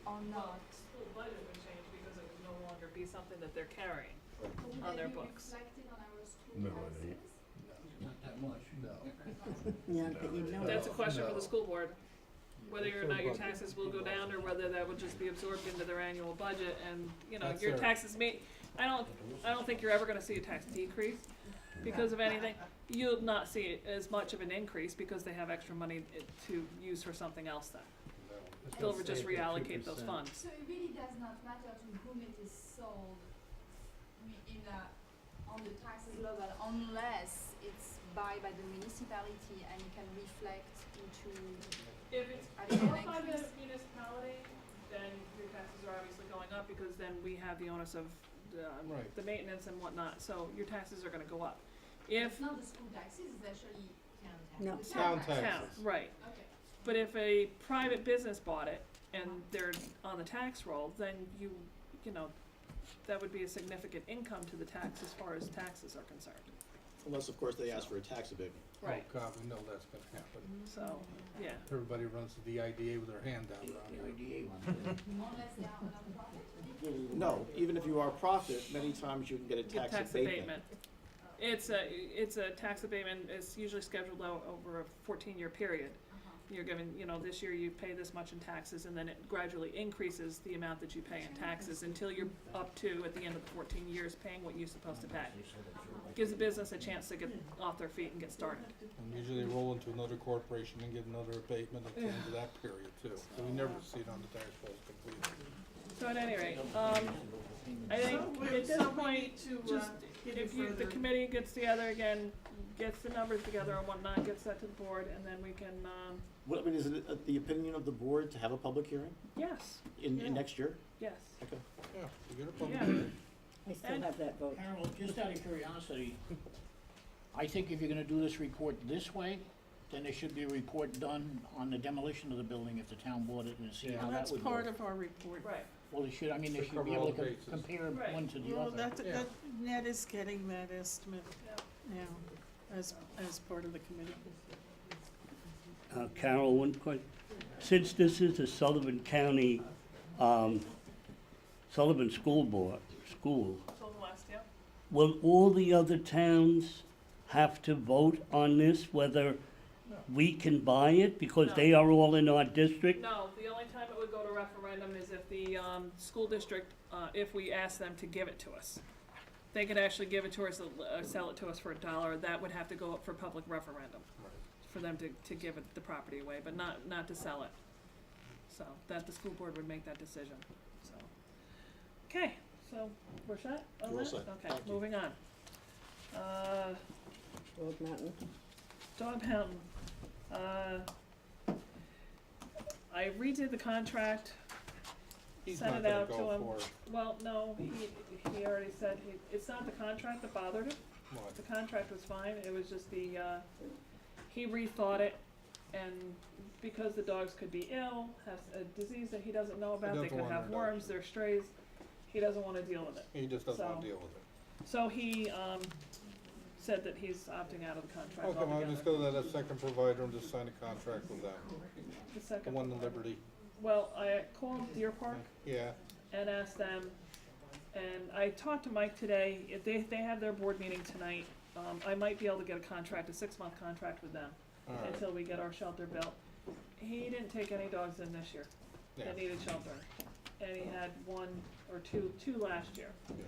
or not? School budget would change because it would no longer be something that they're carrying Would on they their be books. reflected on our school No, taxes? it Not that much. No. Yeah, but you know. That's a question for No. the school board, whether or Their not your budget. taxes will go down or whether that would just be absorbed into their annual budget and, you know, That's your their- taxes may, I don't think you're ever gonna see a tax decrease because of anything. You'll not see as much of an increase because they have extra money to use for something else then. They'll just reallocate those funds. So it really does not matter to whom it is sold in on the taxes level unless it's by the municipality and it can reflect into. If it's Are they owned gonna by the increase? municipality, then your taxes are obviously going up because then we have the onus of Right. the maintenance and whatnot, so your taxes are gonna go up. If It's not the school taxes, it's actually No. the Town tax. tax. town, right. Okay. But if a private business bought it and they're on the tax roll, then you know, that would be a significant income to the tax as far as taxes are concerned. Unless, of course, they ask for a tax abatement. Right. Oh, God, we know that's gonna happen. So, yeah. Everybody runs to the IDA with their hand down around here. Unless they are a nonprofit? No, even if you are a profit, many times you can get a Get tax abatement. It's a tax abatement, it's usually scheduled out over a 14-year period. You're given, you know, this year you pay this much in taxes, and then it gradually increases the amount that you pay in taxes until you're up to, at the end of the 14 years, paying what you're supposed to pay. Gives the business a chance to get off their feet and get started. And usually they roll into another corporation and get another abatement at the end of that period too. So we never see it on the tax rolls completely. So at any rate, I think at this point, just, if you, the committee gets together again, gets the numbers together and whatnot, gets that to the board, and then we can, What, I mean, is it the opinion of the board to have a public hearing yes, in Yeah. next year? yes, Okay. Yeah, you get a public yeah. hearing. I still And- have that vote. Carol, just out of curiosity, I think if you're gonna do this report this way, then there should be a report done on the demolition of the building if the town bought it and see Yeah. how Well, that that's would part work. of our report. Right. Well, they should, I mean, they Should should cover be able all to the bases. compare Right. one to the Well, other. that, Ned is getting that estimate now, as part of the committee. Carol, one question. Since this is a Sullivan County, Sullivan School Board, school, Till the last, yeah. will all the other towns have to vote on this, whether we can buy it, because No. they are all in our district? No, the only time it would go to referendum is if the, school district, if we ask them to give it to us. They could actually give it to us, sell it to us for $1, that would have to go up for public referendum. For them to give it, the property away, but not to sell it. So, that the school board would make that decision, so. Okay, so, we're set on We're all that? set. Okay, Thank you. moving on. Dog Mountain. Dog Mountain, I redid the contract, He's sent not it gonna out to go him. for it. Well, no, he already said, it's not the contract that bothered him, What? the contract was fine, it was just the, he rethought it, and because the dogs could be ill, have a disease that he doesn't know about, they doesn't could want have our dogs. worms, they're strays, he doesn't wanna deal with it. He just doesn't wanna So- deal with it. So he, said that he's opting out of the contract Okay, well, altogether. just go to that second provider and just sign a contract with them. The The second. one in Liberty. Well, I called Deer Park Yeah, and asked them, and I talked to Mike today, if they have their board meeting tonight, I might be able to get a contract, a 6-month contract with them all right. until we get our shelter built. He didn't take any dogs in this year Yeah, that needed shelter, and he had one or two last year. yeah.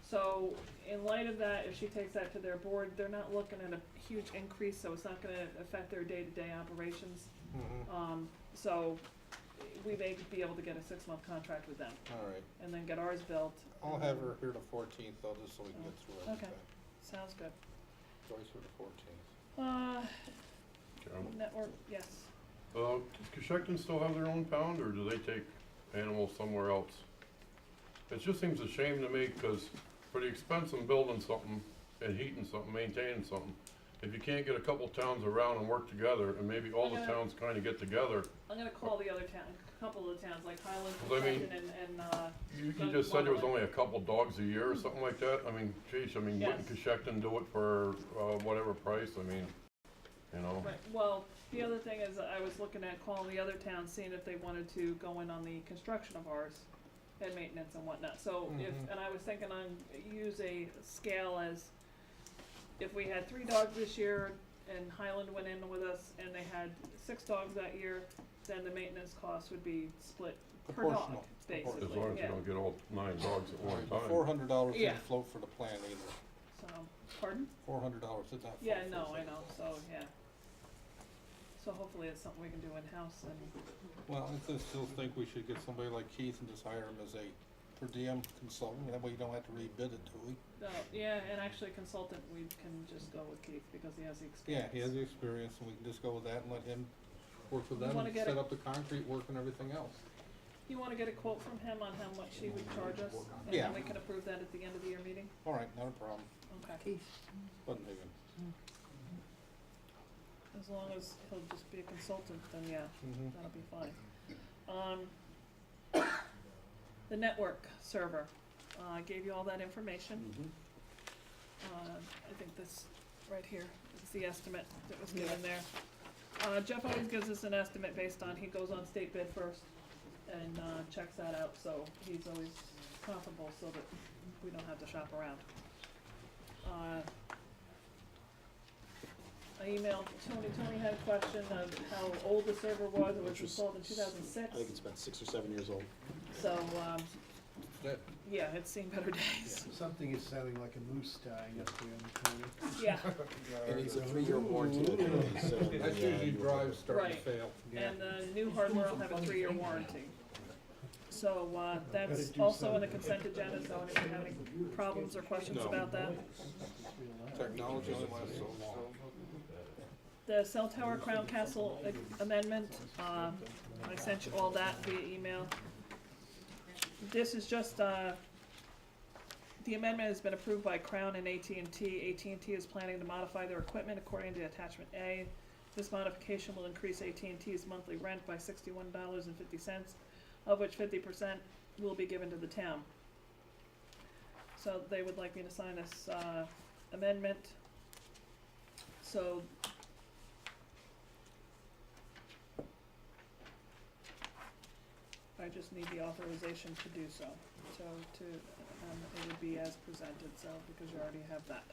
So in light of that, if she takes that to their board, they're not looking at a huge increase, so it's not gonna affect their day-to-day operations. Mhm. So we may be able to get a 6-month contract with them All right. and then get ours built. I'll have her here the 14th though, just so we can get through Okay. everything. Sounds good. Joyce for the 14th. Carol? Network, yes. Does Coshocton still have their own pound, or do they take animals somewhere else? It just seems a shame to me, because for the expense of building something and heating something, maintaining something, if you can't get a couple towns around and work together, and maybe all the Yeah. towns kinda get together, I'm gonna call the other town, a couple of the towns, like Highland, Well, I mean, Coshocton, and, you Don't just said there was bother. only a couple dogs a year or something like that, I mean, geez, I mean, wouldn't Yes. Coshocton do it for, whatever price, I mean, you know? right, well, the other thing is, I was looking at calling the other towns, seeing if they wanted to go in on the construction of ours and maintenance and whatnot, so if, Mhm. and I was thinking on, use a scale as, if we had 3 dogs this year and Highland went in with us and they had 6 dogs that year, then the maintenance cost would be split per dog, Proportional. basically, As long as you yeah. don't get all 9 dogs at one time. $400 Yeah. didn't float for the plan either. So, pardon? $400 did not float. Yeah, for no, the I know, so, yeah. So hopefully it's something we can do in-house and, Well, I just still think we should get somebody like Keith and just hire him as a per diem consultant, that way you don't have to rebid it, do we? yeah, and actually consultant, we can just go with Keith because he has the Yeah, experience. he has the experience, and we can just go with that and let him work with You them wanna and get set a- up the concrete work and everything else. You wanna get a quote from him on how much he would charge us? And Yeah. then we can approve that at the end of the year meeting? All right, not a problem. Okay. Keith, Wasn't even. As long as he'll just be a consultant, then yeah, Mhm. that'll be fine. The network server, I gave you all that information. I think this, right here, is the estimate that was given there. Jeff always gives us an estimate based on, he goes on state bid first and, checks that out, so he's always comparable so that we don't have to shop around. I emailed Tony had a question of how old the server was, it was Which was installed in 2006. I think it's about 6 or 7 years old. So, That, yeah, it's seen better days. Something is sounding like a moose dying up there in the corner. Yeah, And it's a 3-year warranty. I think, so, that's yeah, usually you- drives starting to Right. fail. and the new hardware will have a 3-year warranty. So, that's Better do also in the something. consent agenda, so if you have any problems or questions No. about that. Technology only lasts so long. The cell tower Crown Castle amendment, I sent you all that via email. This is just, the amendment has been approved by Crown and AT&T. AT&T is planning to modify their equipment according to attachment A. This modification will increase AT&T's monthly rent by $61.50, of which 50% will be given to the town. So they would like me to sign this, amendment. So I just need the authorization to do so. So it would be as presented, so, because you already have that.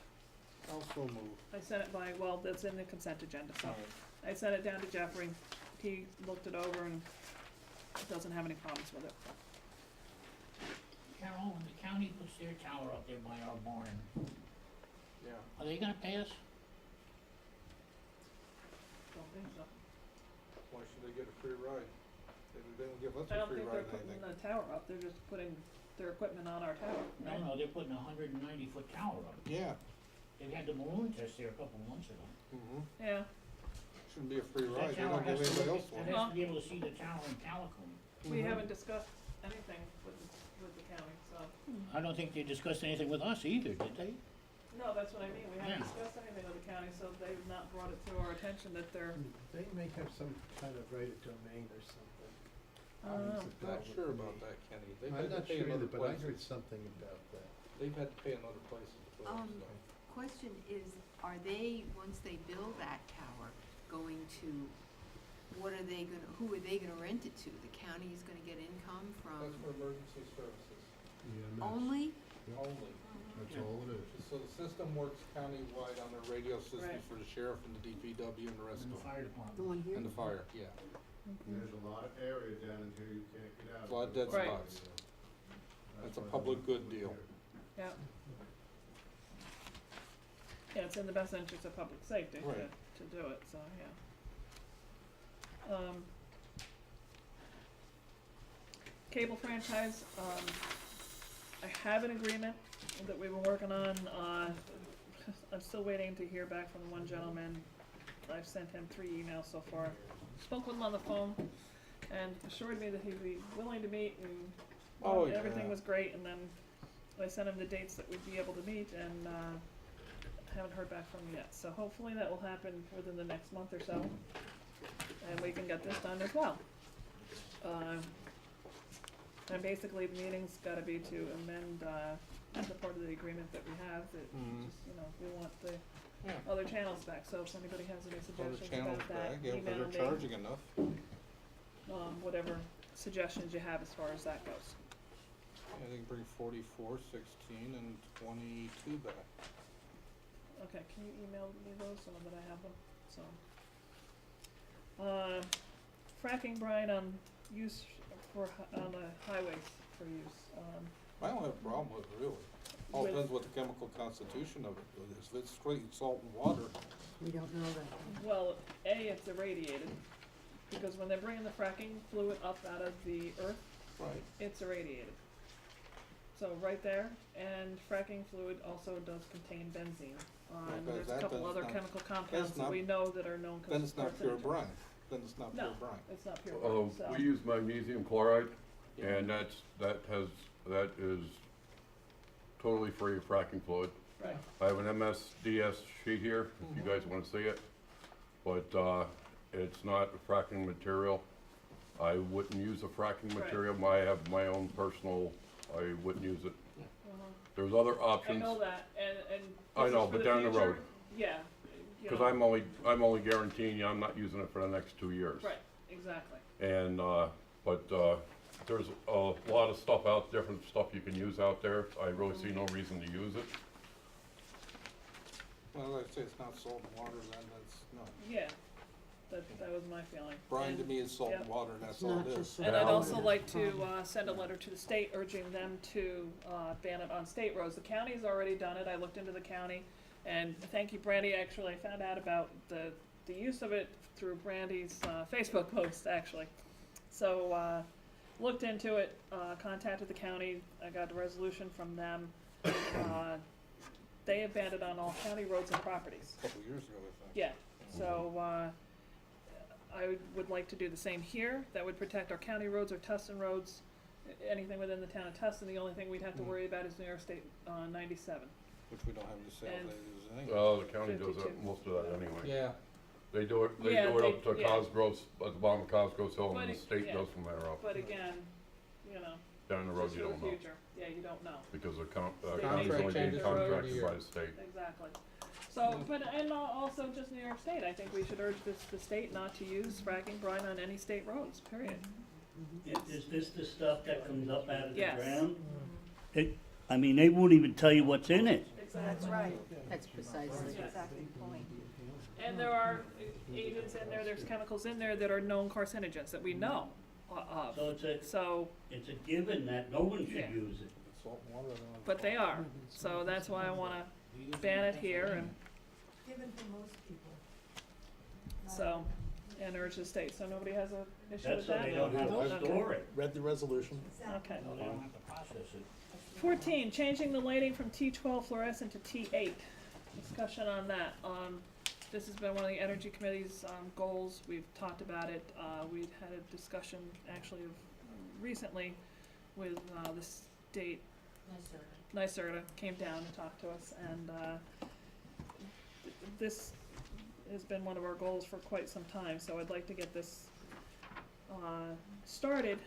Also move. I sent it by, well, that's in the consent agenda, so. All right. I sent it down to Jeffrey. He looked it over and doesn't have any problems with it. Carol, when the county puts their tower up there by our barn, Yeah. are they gonna pay us? Don't think so. Why should they get a free ride? They don't give us I a don't free think they're ride, putting anything. the tower up, they're just putting their equipment on our tower, right? No, they're putting a 190-foot tower up. Yeah. They had the balloon test there a couple of months ago. Mm-hmm. Yeah, Shouldn't be a free That ride, they tower don't give has to anybody look else at- one. That has to be able to see the tower in Calico. we Mhm. haven't discussed anything with the county, so. I don't think they discussed anything with us either, did they? No, that's what I mean, we haven't Yeah. discussed anything with the county, so they've not brought it to our attention that they're, They may have some kind of right of domain or something. Not sure about that, Kenny. They've I'm had to not pay sure in either, other but I places. heard something about that. They've had to pay in other places as well, so. Question is, are they, once they build that tower, going to, who are they gonna rent it to? The county is gonna get income from That's for emergency services, only? only. That's all it is. So the system works countywide on their radio systems Right. for the sheriff and the DPW and the rest And of the them. fire department. The one here? And the fire, yeah. There's a lot of area down in here you can't get out. A lot of dead Right. spots. That's a public good deal. Yeah. Yeah, it's in the best interest of public safety Right. to do it, so, yeah. Cable franchise, I have an agreement that we've been working on, I'm still waiting to hear back from the one gentleman. I've sent him 3 emails so far. Spoke with him on the phone and assured me that he'd be willing to meet and Oh, yeah. everything was great, and then I sent him the dates that we'd be able to meet, and haven't heard back from him yet. So hopefully that will happen within the next month or so, and we can get this done as well. And basically, the meeting's gotta be to amend, as a part of the agreement that we have, that Mhm. just, we want the Yeah. other channels back, so if anybody has any Other suggestions channels about that, back, yeah, email because me. they're charging enough. Whatever suggestions you have as far as that goes. I think bring 44, 16, and 22 back. Okay, can you email me those so that I have them, so. Fracking brine on use on the highways for use, I don't have a problem with it, really. All With- depends what the chemical constitution of it is. If it's straight salt and water, We don't know that. well, it's irradiated, because when they're bringing the fracking fluid up out of the earth, right, it's irradiated. So right there, and fracking fluid also does contain benzene. Okay, There's a that couple does other not- chemical compounds that not- we know that are known then it's not pure carcinogens. brine. Then it's not pure No, brine. it's not pure brine, so. We use magnesium chloride, Yeah. and that is totally free of fracking fluid. Right. I have an MSDS sheet here, if you guys wanna see it, but, it's not a fracking material. I wouldn't use a fracking Right. material, I have my own personal, I wouldn't use it. Uh-huh. There's other I options, know that, and I this know, is for but down the future. road. Yeah. cause I'm only guaranteeing you I'm not using it for the next 2 years. Right, exactly. And, there's a lot of stuff out, different stuff you can use out there, I really see no reason to use it. Well, like I say, it's not salt and water, then that's, no. Yeah, that was my feeling. Brine to And- me is salt and Yep. water, and that's It's all not it is. just And I'd Now- also like to send a letter to the state urging them to ban it on state roads. The county's already done it, I looked into the county, and thank you, Brandy, actually, I found out about the use of it through Brandy's Facebook post, actually. So, looked into it, contacted the county, I got a resolution from them. They have banned it on all county roads and properties. A couple of years ago, I think. Yeah, so, I would like to do the same here. That would protect our county roads, our Tusten roads, anything within the town of Tusten. The only thing we'd have to worry about is New York State, 97. Which we don't have any sales, And- they use anyway. Well, the county does 52. that, most of that anyway. Yeah, They do it Yeah, up to yeah. Cosgrove's, at the bottom of Cosgrove's Hill, But and the it- state yeah. does from there up. But again, Down the road, just you for the don't know, future, yeah, you don't know. because the They county's may only change being the road. contracted by the state. Exactly. So, but, and also just New York State, I think we should urge the state not to use fracking brine on any state roads, period. Is this the stuff that comes up out of the Yes. ground? I mean, they won't even tell you what's in it. That's right. That's precisely. That's exactly the point. And there are agents in there, there's chemicals in there that are known carcinogens that we know of. So it's a given that no one Yeah. should use it. salt and water, I don't have. But they are, so that's why I wanna ban it here and Given for most people. so, and urge the state, so nobody has a issue That's with so that? they don't have to Okay. store it. Read the resolution. Okay. So they don't have to process it. 14, changing the lighting from T12 fluorescent to T8. Discussion on that. This has been one of the Energy Committee's goals. We've talked about it. We've had a discussion actually recently with the state. NYSERDA came down and talked to us, and this has been one of our goals for quite some time, so I'd like to get this started,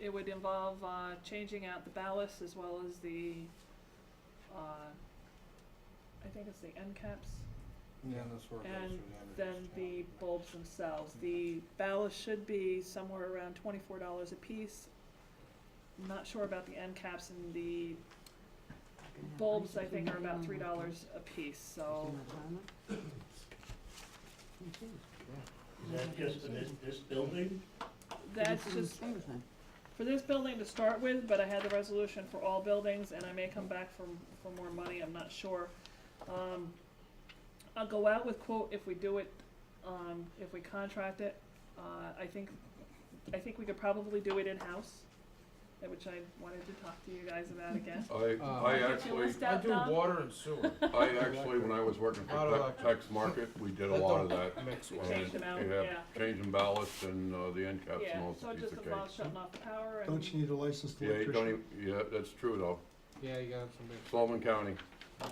it would involve, changing out the ballast as well as the, I think it's the end caps. Yeah, that's where it goes And through the energy then the bulbs themselves. The ballast should be somewhere around $24 a piece. I'm not sure about the end caps, and the bulbs, I think, are about $3 a piece, so. Is that just for this building? That's just for this building to start with, but I had the resolution for all buildings, and I may come back for more money, I'm not sure. I'll go out with quote if we do it, if we contract it. I think we could probably do it in-house, which I wanted to talk to you guys about again. I actually, I do water and sewer. when I was working for Tex Market, we did a lot of that. Mixed We water. changed them out, Yeah, yeah. changing ballast and, the end caps Yeah, and all so that it piece just of cake. involves shutting off the power and. Don't you need a licensed Yeah, you don't electrician? even, yeah, that's true though. Yeah, you got some big, Sullivan County, yeah,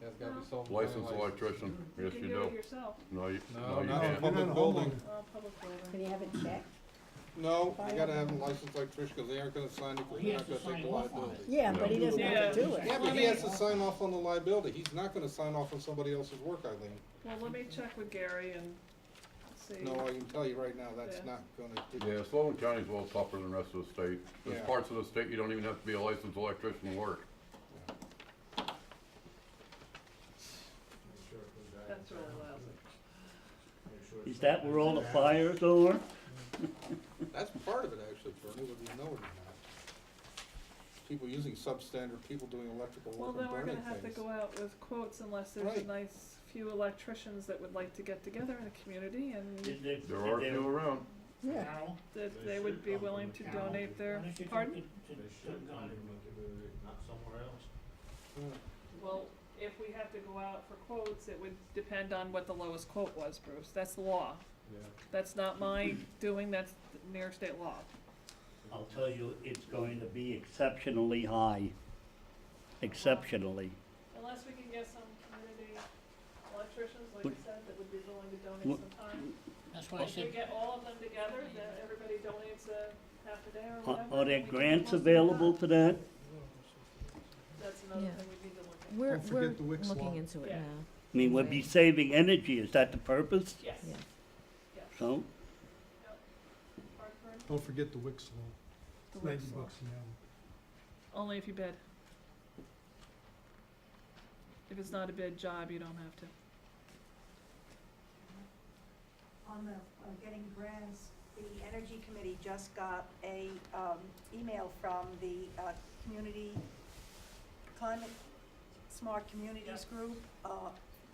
it's gotta be sold. licensed electrician, yes You you can do it do. yourself. No, you No, you not can't. a public building. Public building. Can you have it checked? No, you gotta have a licensed electrician, cause they aren't gonna sign it, cause He they're has not to gonna take sign the off on liability. it. Yeah, but he doesn't have to do it. Yeah, but he has to sign off on the liability, he's not gonna sign off on somebody else's work, Eileen. Well, let me check with Gary and see. No, I can tell you right now, that's Yeah. not gonna. Yeah, Sullivan County's a little tougher than the rest of the state. There's Yeah. parts of the state you don't even have to be a licensed electrician to work. That's really lousy. Is that where all the fires are? That's part of it actually, Bernie, whether you know it or not. People using substandard, people doing electrical Well, work then and we're burning gonna have to things. go out with quotes unless there's a Right. nice few electricians that would like to get together in the community and There are a few around. Yeah. Now, that they would be willing to donate their, why don't you pardon? take it to Tusten? Not somewhere else. Well, if we have to go out for quotes, it would depend on what the lowest quote was, Bruce. That's the law. That's not my doing, that's the New York State law. I'll tell you, it's going to be exceptionally high. Exceptionally. Unless we can get some community electricians, like Would- I said, that would be willing to donate Would- some time. That's what I If we said. get all of them together, then everybody donates a half a day or Are whatever. are there then we get grants most of the available time. to that? That's another Yeah. thing we need to look at. We're, Don't forget the we're Wix looking law. into it Yeah. now. I mean, we'd be saving energy, is that the purpose? Yes. Yeah. Yes. So, Hartford, Don't forget the Wix law. the Wix law. $90 an hour. Only if you bid. If it's not a bid job, you don't have to. On the, getting grants, the Energy Committee just got a, email from the, Community, Climate Smart Communities Group,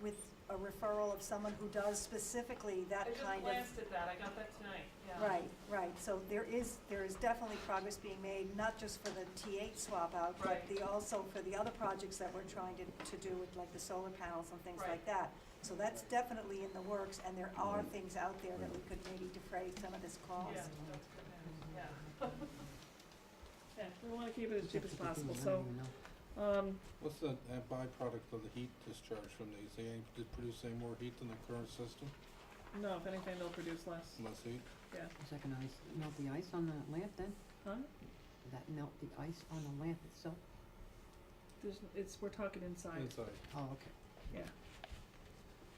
with a referral of someone who does specifically that kind of. I just glanced at that, I got that tonight, yeah. Right, so there is definitely progress being made, not just for the T8 swap out, but Right. also for the other projects that we're trying to do with like the solar panels and things Right. like that. So that's definitely in the works, and there are things out there that we could maybe defray some of this cost. Yeah, that's good news, yeah. Yeah, we wanna keep it as cheap as possible, so, What's the byproduct of the heat discharge from these? They ain't produce any more heat than the current system, no, if anything, they'll produce less, less heat? yeah. Is that gonna melt the ice on the lamp then? Huh? Will that melt the ice on the lamp itself? We're talking inside. Inside. Oh, okay. Yeah.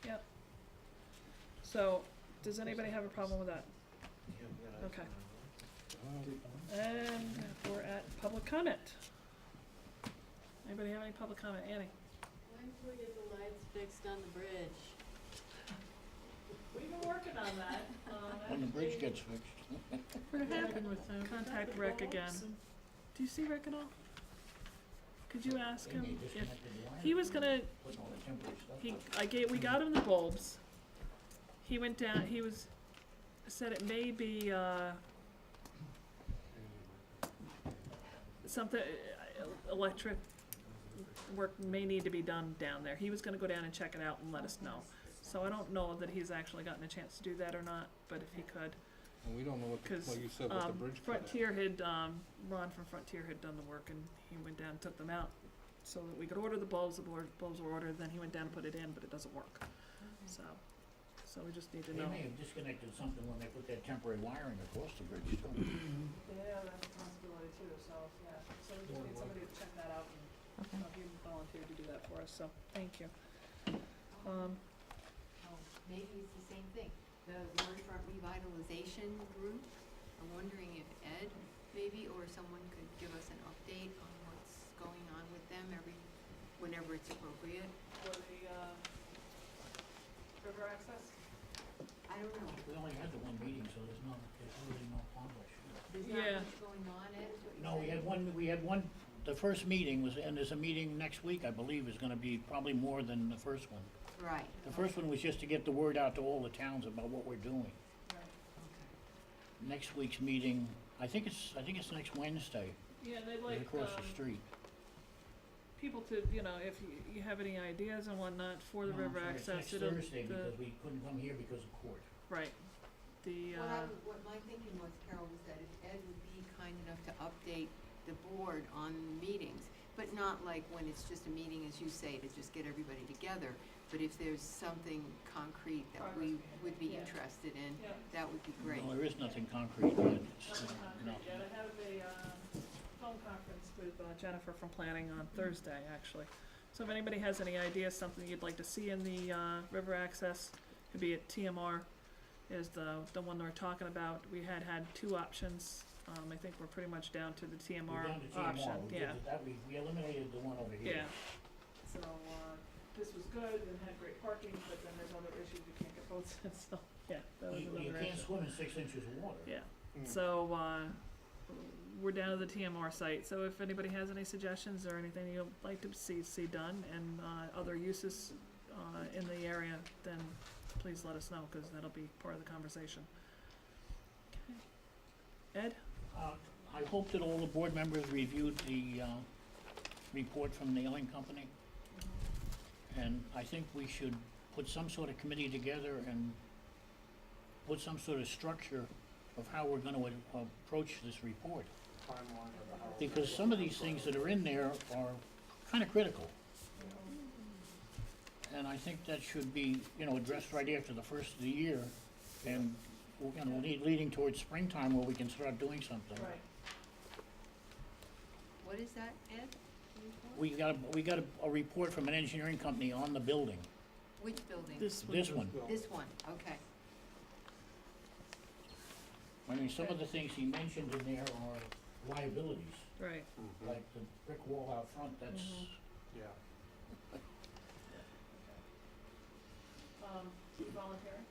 Yep. So, does anybody have a problem with that? Okay. And we're at public comment. Anybody have any public comment? Annie? When can we get the lights fixed on the bridge? We've been working on that. When the bridge gets fixed. What happened with them? Contact Rick again. Do you see Rick at all? Could you ask him if, he was gonna, we got him the bulbs. He went down, said it may be, something, electric work may need to be done down there. He was gonna go down and check it out and let us know. So I don't know that he's actually gotten a chance to do that or not, but if he could. And we don't know what, Cause, like you said, what the bridge cut out. Frontier had, Ron from Frontier had done the work and he went down and took them out so that we could order the bulbs were ordered, then he went down and put it in, but it doesn't work. So, so we just need to They know. may have disconnected something when they put that temporary wiring across the bridge too. Yeah, that's a possibility too, so, yeah, so we just need somebody to check that out, and Okay. you volunteered to do that for us, so, thank you. Oh, maybe it's the same thing. The waterfront revitalization group, I'm wondering if Ed maybe, or someone could give us an update on what's going on with them whenever it's appropriate. For the, river access? I don't know. We only had the one meeting, so there's really no progress. There's Yeah. not much going on, Ed, is what you're No, saying? we had one, the first meeting was, and there's a meeting next week, I believe, is gonna be probably more than the first one. Right. The first one was just to get the word out to all the towns about what we're doing. Right. Next week's meeting, I think it's next Wednesday, Yeah, they'd right like, across the street. people to, if you have any ideas and whatnot for the No, I'm river sorry, it's access, next it'll, Thursday, because we couldn't come here because of court. right, the, What my thinking was, Carol, was that if Ed would be kind enough to update the board on meetings, but not like when it's just a meeting, as you say, to just get everybody together, but if there's something concrete that we would be Yeah. interested in, Yeah. that would be great. No, there is nothing concrete yet. It's, nothing concrete no. yet. I have a, phone conference with Jennifer from planning on Thursday, actually. So if anybody has any ideas, something you'd like to see in the, river access, could be at TMR, is the one we're talking about. We had two options. I think we're pretty much down to the We're TMR down to TMR. option, We did yeah. that. We eliminated the one over here. Yeah. So, this was good and had great parking, but then there's other issues, you can't get boats in, so, yeah, that was another issue. You can't swim in 6 inches of water. Yeah, so, we're down to the TMR site, so if anybody has any suggestions or anything you'd like to see done and, other uses, in the area, then please let us know, cause that'll be part of the conversation. Okay. Ed? I hope that all the board members reviewed the, report from Nailing Company. And I think we should put some sort of committee together and put some sort of structure of how we're gonna approach this report. Timeline of how. Because some of these things that are in there are kinda critical. And I think that should be, addressed right after the first of the year. And, leading towards springtime where we can start doing something. Right. What is that, Ed? We got a report from an engineering company on the building, Which building? This this one. This one, okay. I mean, some of the things he mentioned in there are liabilities, Right. like the brick wall out front, that's, Yeah. Volunteering?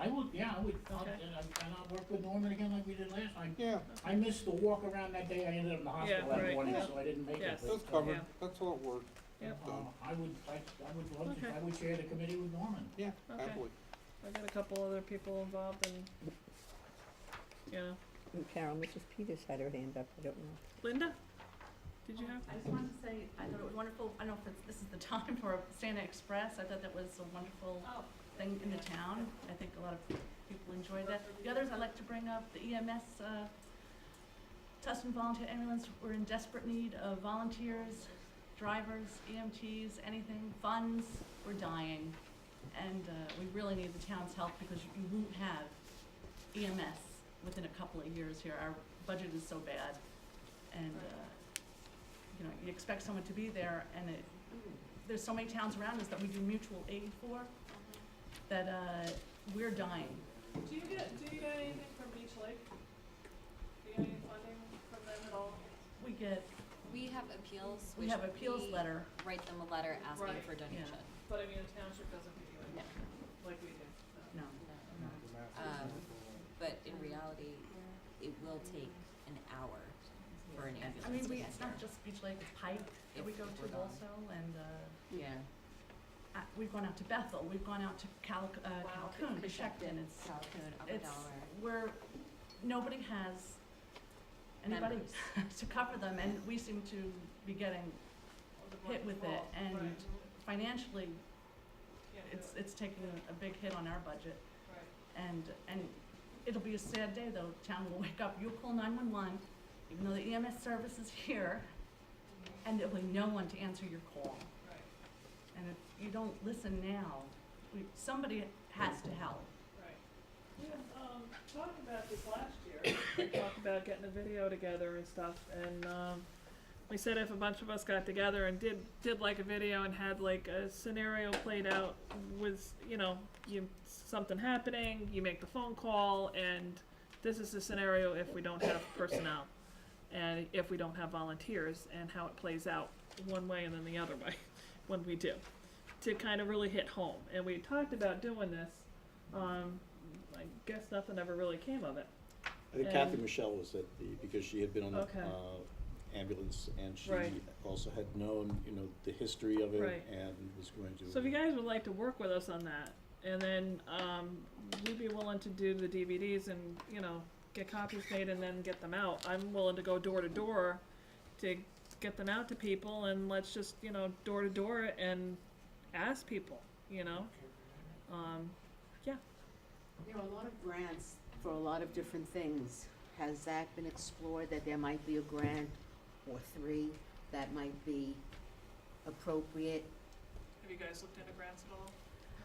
I would, Okay. and I'll work with Norman again like we did last time. Yeah, I missed the walk around that day, I ended up in the hospital that right, morning, yeah. so I didn't make it. Yes. but, that's covered, Yeah. that's all it worked. Yep. Done. I would love to, Okay. I would chair the committee with Norman. Yeah, Okay. happily. I got a couple other people involved and, Carol, Mrs. Peters had her hand up, I don't know. Linda? Did you have? I just wanted to say, I thought it was wonderful, I don't know if this is the time for Santa Express, I thought that was a wonderful thing in the town. I think a lot of people enjoyed that. The others I'd like to bring up, the EMS, Tusten Volunteer Ambulance, we're in desperate need of volunteers, drivers, EMTs, anything, funds, we're dying. And, we really need the town's help because you won't have EMS within a couple of years here. Our budget is so bad. And, you expect someone to be there and there's so many towns around us that we do mutual aid for, that, we're dying. Do you get anything from Beach Lake? Do you get any funding from them at all? We get, We have appeals. we which have appeals we letter. Write them a letter asking Right, for donation. But I mean, the township doesn't do it Yeah. like we do. No, no. But in reality, it will take an hour for an ambulance. I mean, to get it's not there. just Beach Lake, it's Pike that we If go we're to gone. also, and, Yeah. we've gone out to Bethel, we've gone out to Calhoun, to Sheckton, it's, Calhoun, Upper it's, Delaware. where nobody has anybody Members. to cover them, and we seem to be getting hit with it, and Right. financially, Can't do it's taking a big hit on our budget. Right. And it'll be a sad day though, town will wake up, you'll call 911, even though the EMS service is here, and there'll be no one to answer your call. Right. And if you don't listen now, somebody has to help. Right. We talked about this last year. We talked about getting a video together and stuff, and we said if a bunch of us got together and did like a video and had like a scenario played out with, something happening, you make the phone call, and this is the scenario if we don't have personnel, and if we don't have volunteers, and how it plays out one way and then the other way when we do, to kind of really hit home. And we talked about doing this. I guess nothing ever really came of it. I think Kathy Michelle was at because she had been on the Okay. ambulance, and she Right. also had known, the history of it, Right. and was going to. So if you guys would like to work with us on that, and then we'd be willing to do the DVDs and, get copies made and then get them out. I'm willing to go door to door to get them out to people, and let's just, door to door and ask people, yeah. There are a lot of grants for a lot of different things. Has that been explored, that there might be a grant or 3 that might be appropriate? Have you guys looked into grants at all?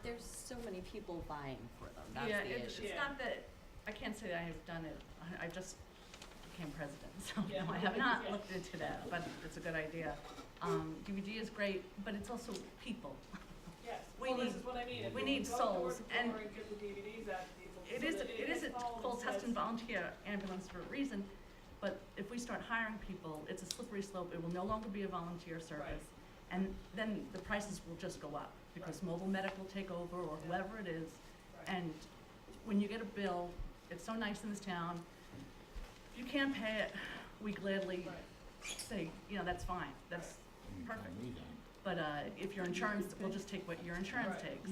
There's so many people vying for them, that's Yeah, the it's issue. not that, I can't say that I have done it, I just became president, so Yeah. no, I have not looked into that, but it's a good idea. DVD is great, but it's also people. Yes, We well, this need- is what I mean. If we you need go door souls, to and door and get the DVDs out to people. It so is, that it is, gets it's called called and says- Tusten Volunteer Ambulance for a reason, but if we start hiring people, it's a slippery slope, it will no longer be a volunteer service. And then the prices will just go up, because mobile medical will take over, or whoever it is. Right. And when you get a bill, it's so nice in this town, if you can't pay it, we gladly say, that's fine, that's perfect. But if your insurance, we'll just take what your insurance takes.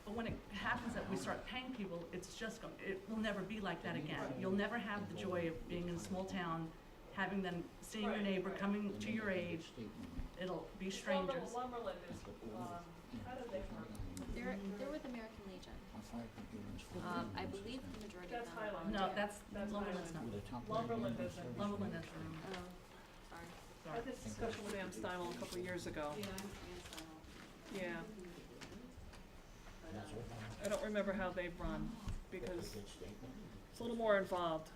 But when it happens that we start paying people, it will never be like that again. You'll never have the joy of being in a small town, having them, seeing your neighbor, coming to your age. It'll be strangers. Lumberland is, how did they work? They're with American Legion. I believe the majority of That's them are Highland. No, volunteer. that's Lumberland's not. Lumberland isn't. Lumberland is from, Oh, sorry. I had this discussion with Ann Steinle a couple of years ago. Yeah. I don't remember how they've run, because it's a little more involved.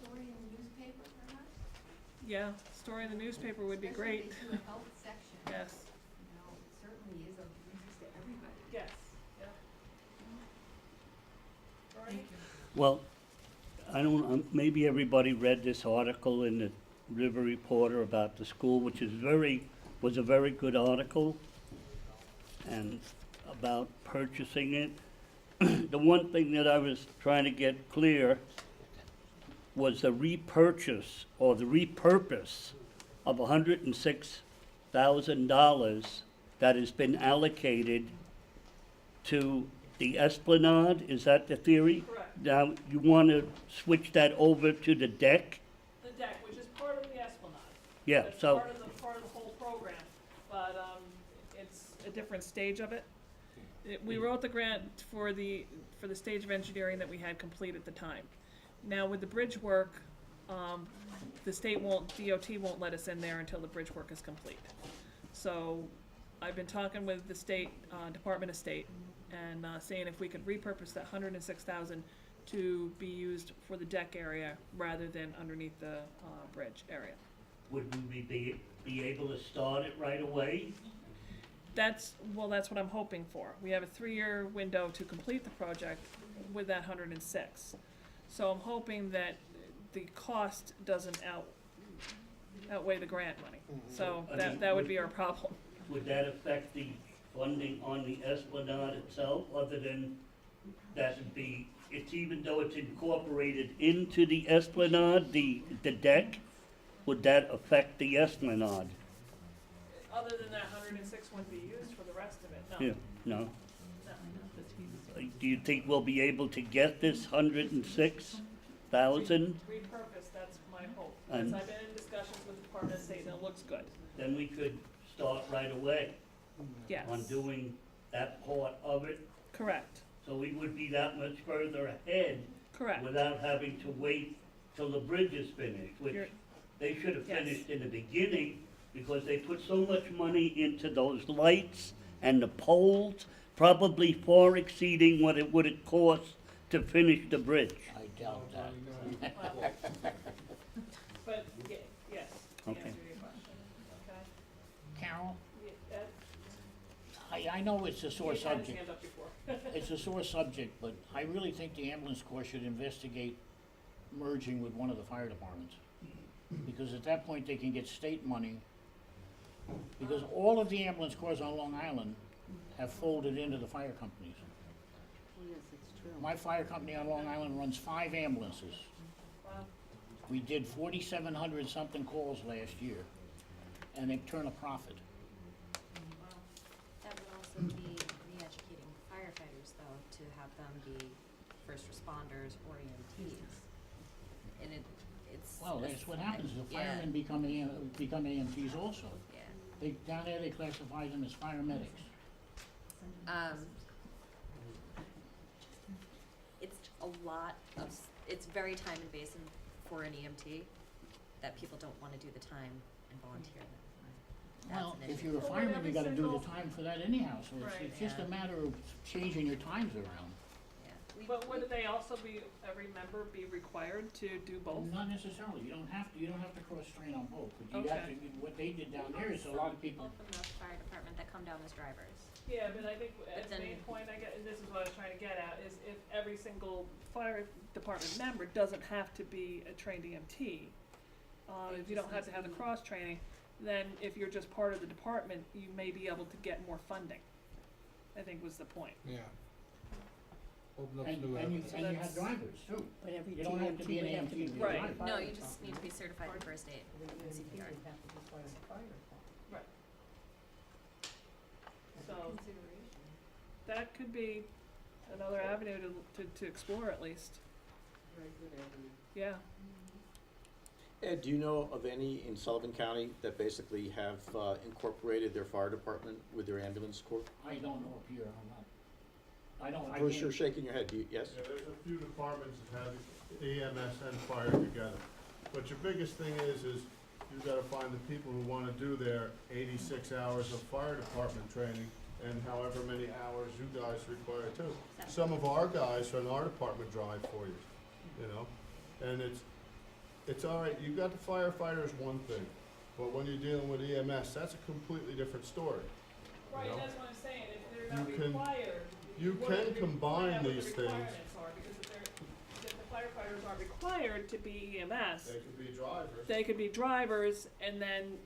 Story in the newspaper, perhaps? Yeah, story in the newspaper would be great. Especially if they do a health section. Yes, It certainly is of interest to everybody. yes, yeah. Bernie? Well, I don't, maybe everybody read this article in the River Reporter about the school, which was a very good article, and about purchasing it. The one thing that I was trying to get clear was the repurchase or the repurpose of $106,000 that has been allocated to the Esplanade. Is that the theory? Correct. Now, you want to switch that over to the deck? The deck, which is part of the Esplanade. Yeah, That's so, part of the whole program, but, it's a different stage of it. We wrote the grant for the stage of engineering that we had complete at the time. Now, with the bridge work, the DOT won't let us in there until the bridge work is complete. So, I've been talking with the state, Department of State, and, seeing if we could repurpose that $106,000 to be used for the deck area rather than underneath the, bridge area. would we be able to start it right away? That's what I'm hoping for. We have a 3-year window to complete the project with that 106. So I'm hoping that the cost doesn't outweigh the grant money. So I mean, that would be our problem. Would that affect the funding on the Esplanade itself, other than that would be, it's even though it's incorporated into the Esplanade, the deck, would that affect the Esplanade? Other than that 106 wouldn't be used for the rest of it, no. Yeah, no? No. Do you think we'll be able to get this $106,000? Repurpose, that's my hope. Because And- I've been in discussions with the Department of State and it looks good. Then we could start right away Yes. on doing that part of it, Correct, so we would be that much further ahead correct. without having to wait till the bridge is finished, which You're- they should have Yes. finished in the beginning, because they put so much money into those lights and the poles probably far exceeding what it would have cost to finish the bridge. I doubt that. But, yes, to Okay. answer your question, okay? Carol, Yeah, Ed? I know it's a sore He's had his subject. hand up before. It's a sore subject, but I really think the ambulance corps should investigate merging with one of the fire departments. Because at that point, they can get state money. Because all of the ambulance corps on Long Island have folded into the fire companies. Oh, yes, it's true. My fire company on Long Island runs 5 ambulances. Wow. We did 4,700 something calls last year, and they turn a profit. That would also be re-educating firefighters, though, to have them be first responders or EMTs. And it's. Well, that's what happens, the Yeah. firemen become AMTs also. Yeah. They, down there, they classify them as fire medics. It's a lot of, it's very time invasive for an EMT that people don't wanna do the time and volunteer that. Well, That's an if issue. you're a Well, fireman, every you gotta do single- the time for that anyhow, so Right. it's just a Yeah. matter of changing your times around. But would they also be, every member be required to do both? Not necessarily, you don't have to cross-train on both, but you have to, Okay. what they did down there is a lot of people. From the fire department that come down as drivers. Yeah, but I think Ed's then- main point, I get, and this is what I was trying to get at, is if every single fire department member doesn't have to be a trained EMT, if you don't have to have the cross-training, then if you're just part of the department, you may be able to get more funding, I think was the point. Yeah. Open up And, new and you, avenues. and you have drivers too. But every You don't have to be an EMT to be a Right. driver. No, you just need to be certified in first aid and CPR. Right. So, that could be another avenue to explore at least, yeah. Ed, do you know of any in Sullivan County that basically have incorporated their fire department with their ambulance corps? I don't know if you're, I'm not, I don't, I Bruce, you're can't. shaking your head, do you, yes? Yeah, there's a few departments that have EMS and fire together. But your biggest thing is you've gotta find the people who wanna do their 86 hours of fire department training and however many hours you guys require too. Some of our guys from our department drive for you, you know? And it's all right, you got the firefighters one thing, but when you're dealing with EMS, that's a completely different story. Right, You know? that's what I'm saying, if they're not You can- required. you what can are the- combine find out what the these things. requirements are, because if the firefighters are required to be EMS, They could be drivers. they could be drivers, and then,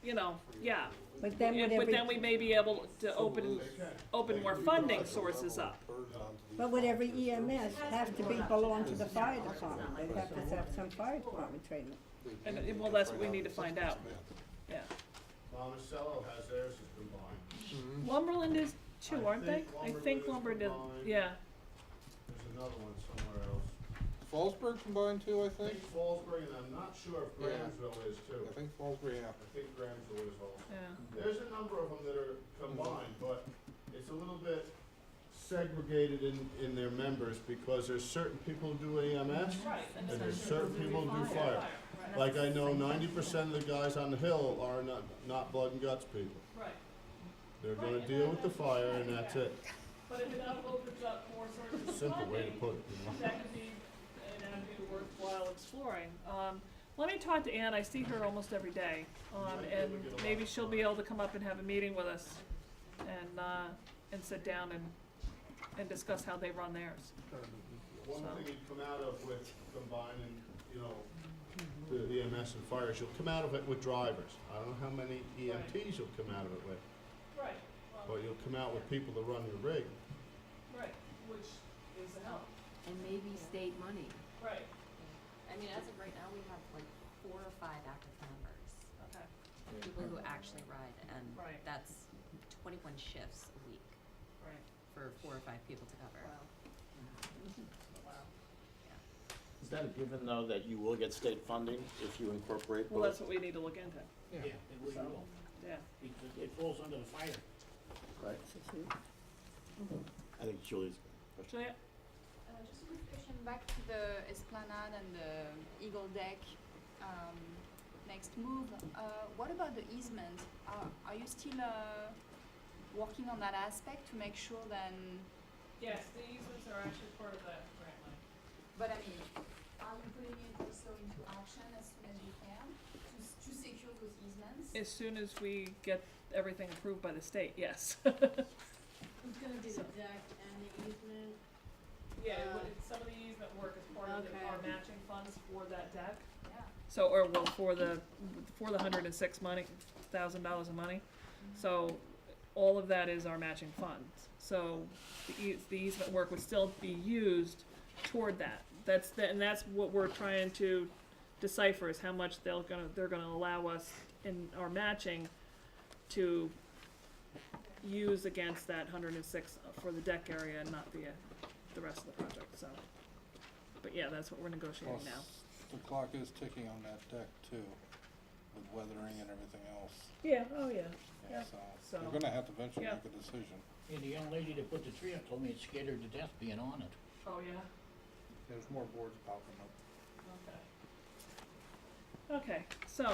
you know, yeah. But then with But every, then we may be able to open They more can be funding drivers. sources up. but with every EMS have to belong to the fire department. They have to have some fire department training. And, well, that's what we need to find out, yeah. Monticello has theirs as combined. Lumberland is too, aren't they? think I think Lumberland Lumberland is is, combined. yeah. There's another one somewhere else. Fallsburg combined too, I I think? think Fallsburg, and I'm not sure if Yeah. Grahamsville is too. I think Fallsburg, yeah. I think Grahamsville is also. Yeah. There's a number of them that are combined, but it's a little bit segregated in their members because there's certain people who do EMS Right. and there's certain people who do fire. Like I know 90% of the guys on the Hill are not blood and guts people. Right. They're gonna deal with the fire and that's it. But if it opens up more sources of Simple way to funding, put it, you know? that could be an avenue worthwhile exploring. Let me talk to Ann, I see her almost every day, and maybe she'll be able to come up and have a meeting with us and sit down and discuss how they run theirs. One thing you'd come out of with combining, you know, the EMS and fire is you'll come out of it with drivers. I don't know how many EMTs you'll come out of it with, Right, but you'll come out with people to run your rig. right, which is a help, And maybe state money. right, I mean, as of right now, we have like 4 or 5 active members, okay, people who actually ride, and Right. that's 21 shifts a week right, for 4 or 5 people to cover. wow. Is that a given, though, that you will get state funding if you incorporate Well, both? that's what we need to look into, Yeah, it will, So- you will. yeah. Because it falls under the fire. Right. I think Julie's. Juliet? Just a quick question back to the Esplanade and the Eagle Deck next move. What about the easement? Are you still working on that aspect to make sure then, Yes, the easements are actually part of that grant money. but I mean, are you putting it also into action as soon as you can to secure those easements? As soon as we get everything approved by the state, yes. It's gonna be the deck and the easement. Yeah, some of the easement work is part of Okay. our matching funds for that deck. Yeah. So, or well, for the $106,000 of money. So, all of that is our matching funds. So, the easement work would still be used toward that. And that's what we're trying to decipher, is how much they're gonna allow us in our matching to use against that 106 for the deck area and not the rest of the project, so. But yeah, that's what we're negotiating Plus, now. the clock is ticking on that deck too, with weathering and everything else. Yeah, oh yeah, yeah. So you're gonna have to eventually Yeah. make a decision. Yeah, the young lady that put the tree up told me it scared her to death being on it. Oh, yeah, There's more boards popping up. okay. Okay, so,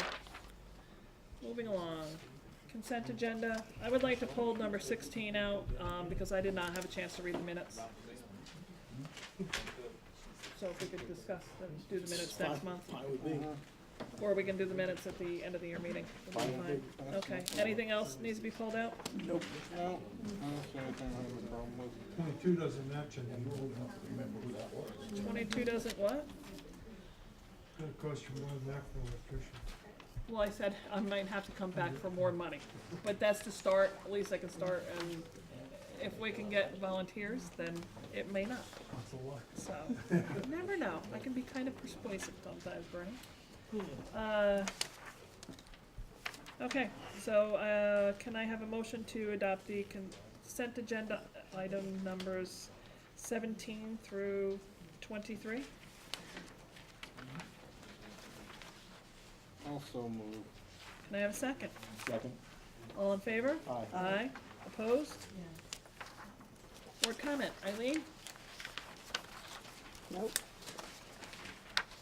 moving along. Consent agenda. I would like to pull number 16 out, because I did not have a chance to read the minutes. So if we could discuss and do the minutes next month. Fine with me. Or we can do the minutes at the end of the year meeting. It'll be Fine. fine. Okay, anything else needs to be pulled out? Nope. No, I don't see anything I have a problem with. 22 doesn't match and you old enough to remember who that was. 22 doesn't what? It's gonna cost you more than that for an electrician. Well, I said I might have to come back for more money, but that's the start, at least I can start, and if we can get volunteers, then it may not. That's a lot. So, you never know, I can be kind of persuasive sometimes, Bernie. Okay, so, can I have a motion to adopt the consent agenda item numbers 17 through 23? Also move. Can I have a second? Second. All in favor? Aye. Aye. Opposed? Board comment, Eileen? Nope.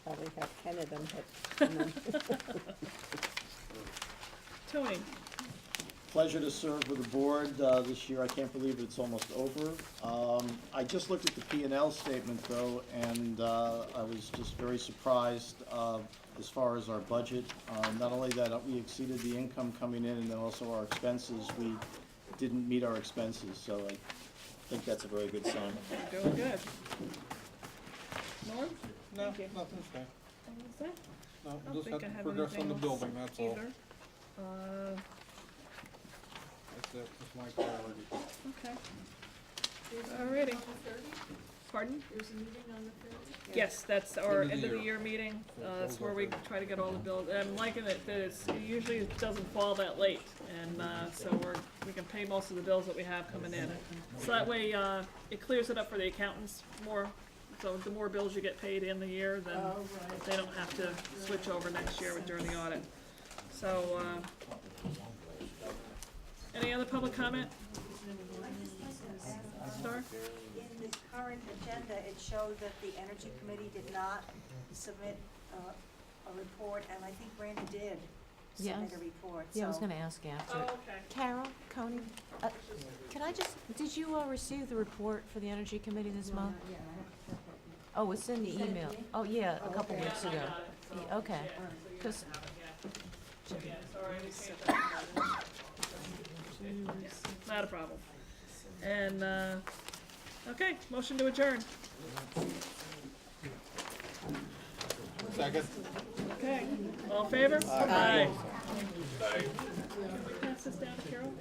Probably have 10 of them, but, Tony? Pleasure to serve with the board this year. I can't believe it's almost over. I just looked at the P&L statement though, and I was just very surprised as far as our budget. Not only that we exceeded the income coming in, and then also our expenses, we didn't meet our expenses, so I think that's a very good sign. You're doing good. Norm? No, Thank you. nothing's there. Anything to say? No, I don't just think have I to have progress on anything the else building, that's all. either. That's it, that's my priority. Okay. There's a Alrighty. meeting on the 30th? Pardon? There's a meeting on the 30th? Yes, that's our End of the end of the year. year meeting. So That's those where are we good. try to get all the bills. I'm liking it that it usually doesn't fall that late. And, so we can pay most of the bills that we have coming in. So that way, it clears it up for the accountants more. So the more bills you get paid in the year, then Oh, right. they don't have to switch over next year during the audit. So, any other public comment? Star? In the current agenda, it showed that the Energy Committee did not submit a report, and I think Randy did submit Yes. a report, Yeah, I was so- gonna ask after. Oh, okay. Carol, Coney, can I just, did you receive the report for the Energy Committee this month? Oh, it's in the email. Oh, yeah, a couple Yeah, weeks I ago. got it. So, Yeah, okay. yeah, so you 'Cause- have it, yeah. Yeah, sorry, we changed that. Yeah, not a problem. And, okay, motion to adjourn. Second. Okay, all in favor? Aye. Pass this down to Carol.